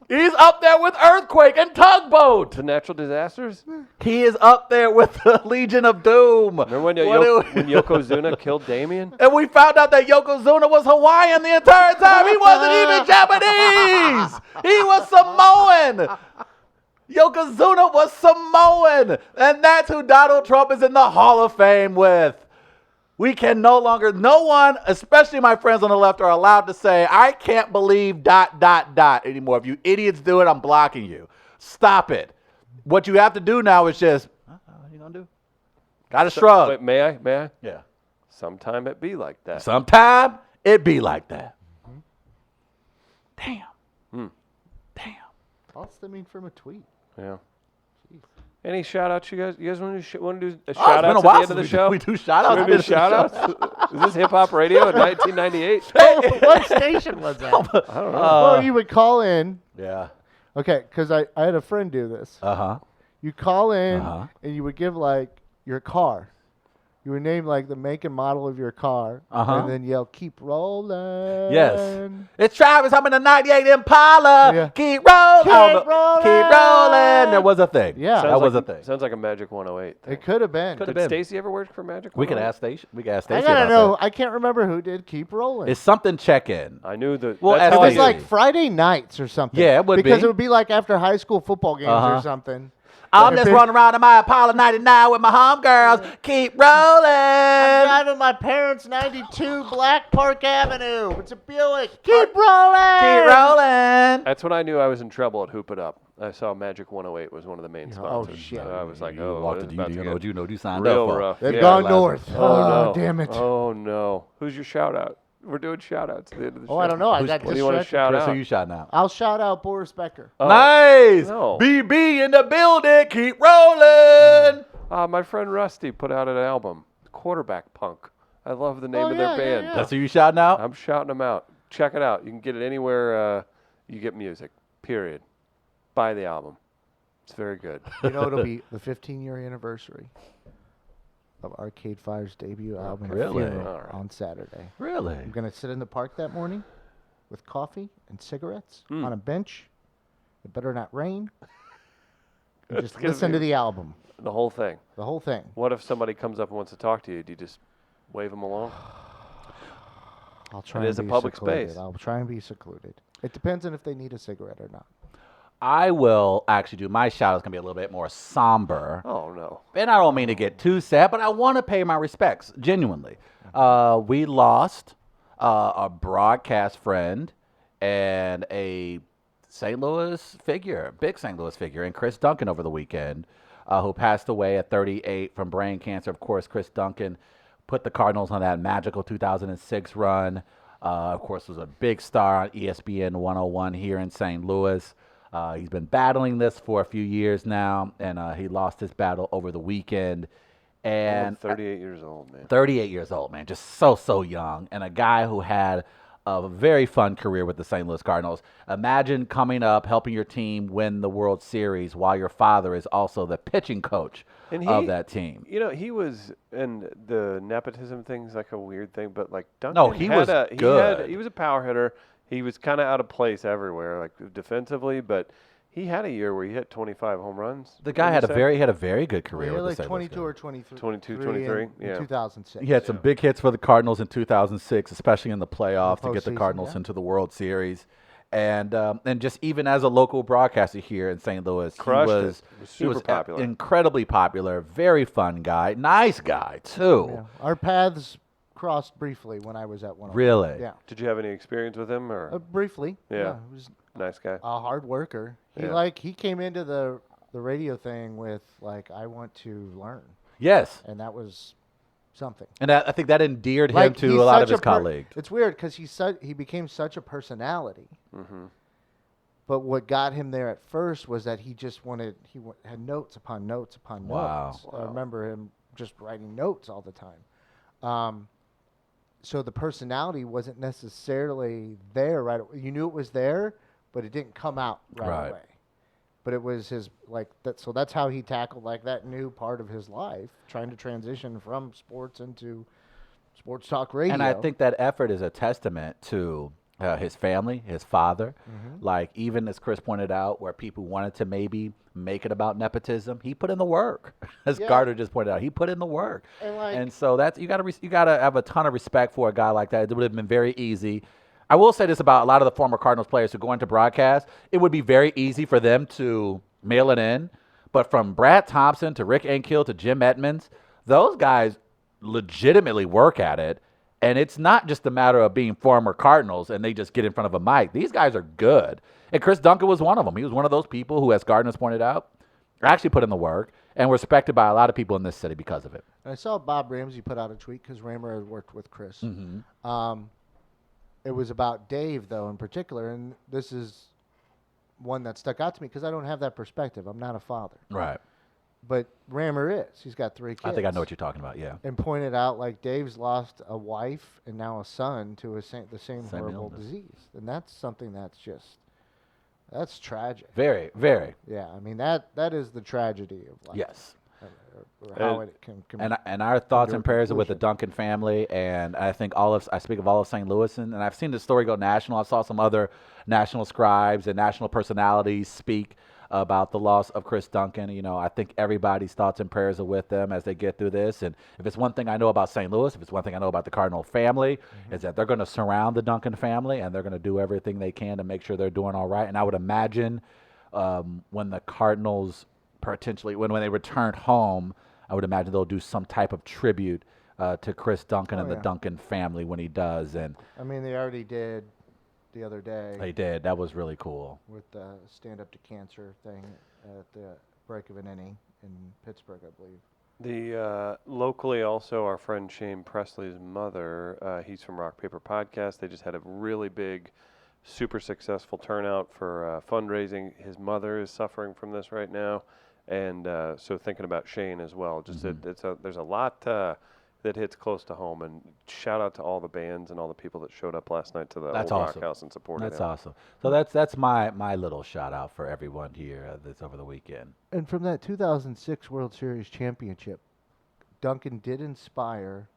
[SPEAKER 3] He's up there with Earthquake and Tugboat.
[SPEAKER 1] The natural disasters?
[SPEAKER 3] He is up there with the Legion of Doom.
[SPEAKER 1] Remember when Yokozuna killed Damien?
[SPEAKER 3] And we found out that Yokozuna was Hawaiian the entire time. He wasn't even Japanese. He was Samoan. Yokozuna was Samoan. And that's who Donald Trump is in the Hall of Fame with. We can no one, especially my friends on the left, are allowed to say, I can't believe ... anymore. If you idiots do it, I'm blocking you. Stop it. What you have to do now is just, what are you going to do? Got to shrug.
[SPEAKER 1] Wait, may I?
[SPEAKER 3] Yeah.
[SPEAKER 1] Sometime it be like that.
[SPEAKER 3] Sometime it be like that. Mm-hmm. Damn.
[SPEAKER 2] All stemming from a tweet.
[SPEAKER 1] Yeah. Any shout-outs, you guys? You guys want to do a
[SPEAKER 3] It's
[SPEAKER 1] shout-out
[SPEAKER 3] been a
[SPEAKER 1] at the
[SPEAKER 3] while
[SPEAKER 1] end of
[SPEAKER 3] since
[SPEAKER 1] the
[SPEAKER 3] we
[SPEAKER 1] show?
[SPEAKER 3] we do shout-outs.
[SPEAKER 1] Should we do shout-outs? Is this hip-hop radio in 1998?
[SPEAKER 2] What station was that?
[SPEAKER 1] I don't know.
[SPEAKER 2] Well, you would call in.
[SPEAKER 3] Yeah.
[SPEAKER 2] Okay, because I had a friend do this.
[SPEAKER 3] Uh-huh.
[SPEAKER 2] You call in
[SPEAKER 3] Uh-huh.
[SPEAKER 2] and you would give like your car. You would name like the make and model of your car,
[SPEAKER 3] Uh-huh.
[SPEAKER 2] and then yell, "Keep rolling."
[SPEAKER 3] Yes. It's Travis. I'm in a 98 Impala.
[SPEAKER 2] Yeah.
[SPEAKER 3] Keep rolling.
[SPEAKER 2] Keep rolling.
[SPEAKER 3] Keep rolling. There was a thing.
[SPEAKER 2] Yeah.
[SPEAKER 3] That was a thing.
[SPEAKER 1] Sounds like a Magic 108 thing.
[SPEAKER 2] It could have been.
[SPEAKER 3] Could have
[SPEAKER 1] Did
[SPEAKER 3] been.
[SPEAKER 1] Stacy ever work for Magic 108?
[SPEAKER 3] We can ask Stacy.
[SPEAKER 2] I gotta know. I can't remember who did "Keep Rolling."
[SPEAKER 3] It's something check-in.
[SPEAKER 1] I knew that.
[SPEAKER 3] Well,
[SPEAKER 1] that's
[SPEAKER 3] as
[SPEAKER 1] how
[SPEAKER 2] It
[SPEAKER 1] I
[SPEAKER 2] was
[SPEAKER 3] Stacy.
[SPEAKER 1] knew.
[SPEAKER 2] like Friday nights or something.
[SPEAKER 3] Yeah, it would
[SPEAKER 2] because
[SPEAKER 3] be.
[SPEAKER 2] it would be like after high school football games
[SPEAKER 3] Uh-huh.
[SPEAKER 2] or something.
[SPEAKER 3] I'm just running around in my Apollo 99 with my homegirls. Keep rolling.
[SPEAKER 2] I'm driving my parents' 92 Black Park Avenue. It's a Buick. Keep rolling.
[SPEAKER 3] Keep rolling.
[SPEAKER 1] That's when I knew I was in trouble at Hoop It Up. I saw Magic 108 was one of the main sponsors.
[SPEAKER 2] shit.
[SPEAKER 1] So I was like,
[SPEAKER 3] You
[SPEAKER 1] oh,
[SPEAKER 3] walked
[SPEAKER 1] this
[SPEAKER 3] to
[SPEAKER 1] is about to
[SPEAKER 3] you
[SPEAKER 1] get
[SPEAKER 3] know, you signed
[SPEAKER 1] real
[SPEAKER 3] up for.
[SPEAKER 1] rough.
[SPEAKER 2] They've
[SPEAKER 1] Yeah.
[SPEAKER 2] gone
[SPEAKER 3] Last-
[SPEAKER 2] north.
[SPEAKER 1] Oh, no.
[SPEAKER 2] Damn it.
[SPEAKER 1] Oh, no. Who's your shout-out? We're doing shout-outs at the end of the show.
[SPEAKER 2] Oh, I don't know. I got
[SPEAKER 1] What do you want to
[SPEAKER 2] distracted.
[SPEAKER 1] shout
[SPEAKER 3] Chris,
[SPEAKER 1] out?
[SPEAKER 3] who you shouting out?
[SPEAKER 2] I'll shout out Boris Becker.
[SPEAKER 1] Oh.
[SPEAKER 3] Nice.
[SPEAKER 1] No.
[SPEAKER 3] BB in the building. Keep rolling.
[SPEAKER 1] My friend Rusty put out an album, Quarterback Punk. I love the name of their band.
[SPEAKER 3] That's who you shouting out?
[SPEAKER 1] I'm shouting them out. Check it out. You can get it anywhere you get music, period. Buy the album. It's very good.
[SPEAKER 2] You know, it'll be the 15-year anniversary of Arcade Fire's debut album,
[SPEAKER 3] Really?
[SPEAKER 2] Funeral,
[SPEAKER 1] All right.
[SPEAKER 2] on Saturday.
[SPEAKER 3] Really?
[SPEAKER 2] I'm going to sit in the park that morning with coffee and cigarettes
[SPEAKER 1] Hmm.
[SPEAKER 2] on a bench. It better not rain. And just
[SPEAKER 1] gonna
[SPEAKER 2] listen
[SPEAKER 1] be-
[SPEAKER 2] to the album,
[SPEAKER 1] The whole thing.
[SPEAKER 2] the whole thing.
[SPEAKER 1] What if somebody comes up and wants to talk to you? Do you just wave them along?
[SPEAKER 2] I'll try
[SPEAKER 1] It
[SPEAKER 2] and
[SPEAKER 1] is a
[SPEAKER 2] be
[SPEAKER 1] public
[SPEAKER 2] secluded.
[SPEAKER 1] space.
[SPEAKER 2] I'll try and be secluded. It depends on if they need a cigarette or not.
[SPEAKER 3] I will actually do my shout out's gonna be a little bit more somber.
[SPEAKER 1] Oh, no.
[SPEAKER 3] And I don't mean to get too sad, but I want to pay my respects, genuinely. We lost a broadcast friend and a St. Louis figure, big St. Louis figure, and Chris Duncan over the weekend, who passed away at 38 from brain cancer. Of course, Chris Duncan put the Cardinals on that magical 2006 run. Of course, was a big star on ESPN 101 here in St. Louis. He's been battling this for a few years now, and he lost his battle over the weekend. And
[SPEAKER 1] 38 years old, man.
[SPEAKER 3] 38 years old, man, just so young, and a guy who had a very fun career with the St. Louis Cardinals. Imagine coming up, helping your team win the World Series while your father is also the pitching coach of that team.
[SPEAKER 1] You know, he was, and the nepotism thing's like a weird thing, but like Duncan
[SPEAKER 3] No, he was good.
[SPEAKER 1] He was a power hitter. He was kind of out of place everywhere, like defensively, but he had a year where he hit 25 home runs.
[SPEAKER 3] The guy had a very good
[SPEAKER 2] He
[SPEAKER 3] career
[SPEAKER 2] had
[SPEAKER 3] with
[SPEAKER 2] like
[SPEAKER 3] the St. Louis
[SPEAKER 2] 22 or 23.
[SPEAKER 1] 22, 23,
[SPEAKER 2] in
[SPEAKER 1] yeah.
[SPEAKER 2] 2006.
[SPEAKER 3] He had some big hits for the Cardinals in 2006, especially in the playoffs to get the
[SPEAKER 2] postseason,
[SPEAKER 3] Cardinals
[SPEAKER 2] yeah.
[SPEAKER 3] into the World Series. And just even as a local broadcaster here in St. Louis,
[SPEAKER 1] Crushed it.
[SPEAKER 3] he was
[SPEAKER 1] Super popular.
[SPEAKER 3] incredibly popular, very fun guy, nice guy too.
[SPEAKER 2] Yeah. Our paths crossed briefly when I was at one.
[SPEAKER 3] Really?
[SPEAKER 2] Yeah.
[SPEAKER 1] Did you have any experience with him, or
[SPEAKER 2] Briefly.
[SPEAKER 1] Yeah.
[SPEAKER 2] He was
[SPEAKER 1] nice guy?
[SPEAKER 2] a hard worker.
[SPEAKER 1] Yeah.
[SPEAKER 2] He came into the radio thing with like, I want to learn,
[SPEAKER 3] Yes,
[SPEAKER 2] and that was something.
[SPEAKER 3] and I think that endeared him
[SPEAKER 2] Like,
[SPEAKER 3] to
[SPEAKER 2] he's
[SPEAKER 3] a lot
[SPEAKER 2] such
[SPEAKER 3] of his
[SPEAKER 2] per-
[SPEAKER 3] colleagues.
[SPEAKER 2] It's weird because he became such a personality.
[SPEAKER 1] Mm-hmm.
[SPEAKER 2] But what got him there at first was that he just had notes upon notes upon
[SPEAKER 3] Wow.
[SPEAKER 2] notes. I remember him just writing notes all the time. So the personality wasn't necessarily there right away. You knew it was there, but it didn't come out right away. But it was his like that. So that's how he tackled like that new part of his life, trying to transition from sports into sports talk radio.
[SPEAKER 3] And I think that effort is a testament to his family, his father.
[SPEAKER 2] Mm-hmm.
[SPEAKER 3] Like, even as Chris pointed out, where people wanted to maybe make it about nepotism, he put in the work. As
[SPEAKER 2] Yeah.
[SPEAKER 3] Gardner just pointed out, he put in the work.
[SPEAKER 2] And,
[SPEAKER 3] So that's you gotta have a ton of respect for a guy like that. It would have been very easy. I will say this about a lot of the former Cardinals players who go into broadcast. It would be very easy for them to mail it in. But from Brad Thompson to Rick Ankiel to Jim Edmonds, those guys legitimately work at it. And it's not just a matter of being former Cardinals and they just get in front of a mic. These guys are good. And Chris Duncan was one of them. He was one of those people who, as Gardner's pointed out, actually put in the work and were respected by a lot of people in this city because of it.
[SPEAKER 2] I saw Bob Ramsey put out a tweet because Raymer had worked with Chris.
[SPEAKER 3] Mm-hmm.
[SPEAKER 2] It was about Dave, though, in particular, and this is one that stuck out to me because I don't have that perspective. I'm not a father.
[SPEAKER 3] Right.
[SPEAKER 2] But Rammer is. He's got 3 kids.
[SPEAKER 3] I think I know what you're talking about, yeah.
[SPEAKER 2] And pointed out, like, Dave's lost a wife and now a son to the same horrible
[SPEAKER 3] illness.
[SPEAKER 2] disease. And that's something that's tragic.
[SPEAKER 3] Very, very.
[SPEAKER 2] Yeah, I mean, that is the tragedy of life.
[SPEAKER 3] Yes.
[SPEAKER 2] Or how it can
[SPEAKER 3] And our thoughts
[SPEAKER 2] to
[SPEAKER 3] and
[SPEAKER 2] a
[SPEAKER 3] prayers are with the
[SPEAKER 2] conclusion.
[SPEAKER 3] Duncan family, and I think I speak of all of St. Louis, and I've seen the story go national. I saw some other national scribes and national personalities speak about the loss of Chris Duncan. You know, I think everybody's thoughts and prayers are with them as they get through this. And if it's one thing I know about St. Louis, if it's one thing I know about the Cardinal family, is that they're going to surround the Duncan family, and they're going to do everything they can to make sure they're doing all right. And I would imagine when the Cardinals potentially, when they returned home, I would imagine they'll do some type of tribute to Chris Duncan and the Duncan family when he does. And
[SPEAKER 2] I mean, they already did the other day.
[SPEAKER 3] they did. That was really cool.
[SPEAKER 2] With the Stand Up to Cancer thing at the break of an inning in Pittsburgh, I believe.
[SPEAKER 1] The locally also, our friend Shane Presley's mother, he's from Rock Paper Podcast. They just had a really big, super successful turnout for fundraising. His mother is suffering from this right now. And so thinking about Shane as well, just there's a lot that hits close to home. And shout out to all the bands and all the people that showed up last night to the Old Rock House and supported him.
[SPEAKER 3] That's awesome. So that's my little shout out for everyone here that's over the weekend.
[SPEAKER 2] And from that 2006 World Series championship, Duncan did inspire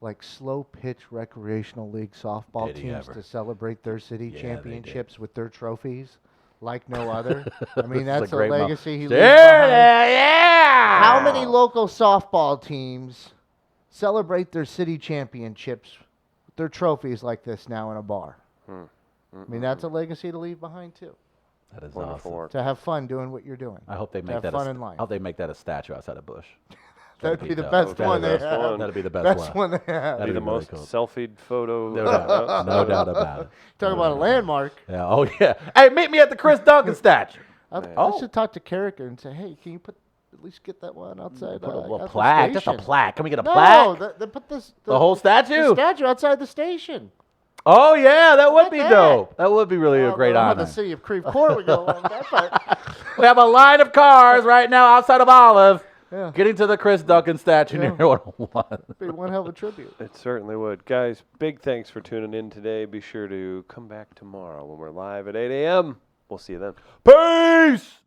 [SPEAKER 2] like slow pitch recreational league softball teams to celebrate their city championships with their trophies like no other. I mean, that's a legacy he leaves behind.
[SPEAKER 3] Yeah!
[SPEAKER 2] How many local softball teams celebrate their city championships with their trophies like this now in a bar? I mean, that's a legacy to leave behind too.
[SPEAKER 3] That is
[SPEAKER 1] Wonderful
[SPEAKER 3] awesome.
[SPEAKER 1] work.
[SPEAKER 2] To have fun doing what you're doing.
[SPEAKER 3] I hope they make
[SPEAKER 2] have
[SPEAKER 3] that
[SPEAKER 2] fun in life.
[SPEAKER 3] I hope they make that a statue outside of Bush.
[SPEAKER 2] That'd be the
[SPEAKER 3] dope.
[SPEAKER 2] best
[SPEAKER 1] That'd
[SPEAKER 2] one
[SPEAKER 1] be
[SPEAKER 2] they
[SPEAKER 1] the best
[SPEAKER 2] have.
[SPEAKER 1] one.
[SPEAKER 3] That'd be the best
[SPEAKER 2] one they have.
[SPEAKER 1] Be the
[SPEAKER 3] really
[SPEAKER 1] most
[SPEAKER 3] cool.
[SPEAKER 1] selfied photo.
[SPEAKER 3] No doubt about it.
[SPEAKER 2] Talk about a landmark.
[SPEAKER 3] Yeah. Oh yeah. Hey, meet me at the Chris Duncan statue.
[SPEAKER 2] I should talk to Carricker and say, hey, can you at least get that one outside?
[SPEAKER 3] Put a little
[SPEAKER 2] outside the
[SPEAKER 3] plaque. Just a
[SPEAKER 2] station?
[SPEAKER 3] plaque. Can we get a
[SPEAKER 2] No,
[SPEAKER 3] plaque?
[SPEAKER 2] they put this.
[SPEAKER 3] The whole statue?
[SPEAKER 2] The statue outside the station.
[SPEAKER 3] Oh yeah, that would
[SPEAKER 2] like
[SPEAKER 3] be
[SPEAKER 2] that.
[SPEAKER 3] dope. That would be really a great honor.
[SPEAKER 2] The city of Creve Coeur would go along with that, but
[SPEAKER 3] We have a line of cars right now outside of Olive,
[SPEAKER 2] Yeah.
[SPEAKER 3] getting to the Chris Duncan statue near 101.
[SPEAKER 2] it'd be one hell of a tribute.
[SPEAKER 1] It certainly would. Guys, big thanks for tuning in today. Be sure to come back tomorrow when we're live at 8 a.m. We'll see you then.
[SPEAKER 3] Peace.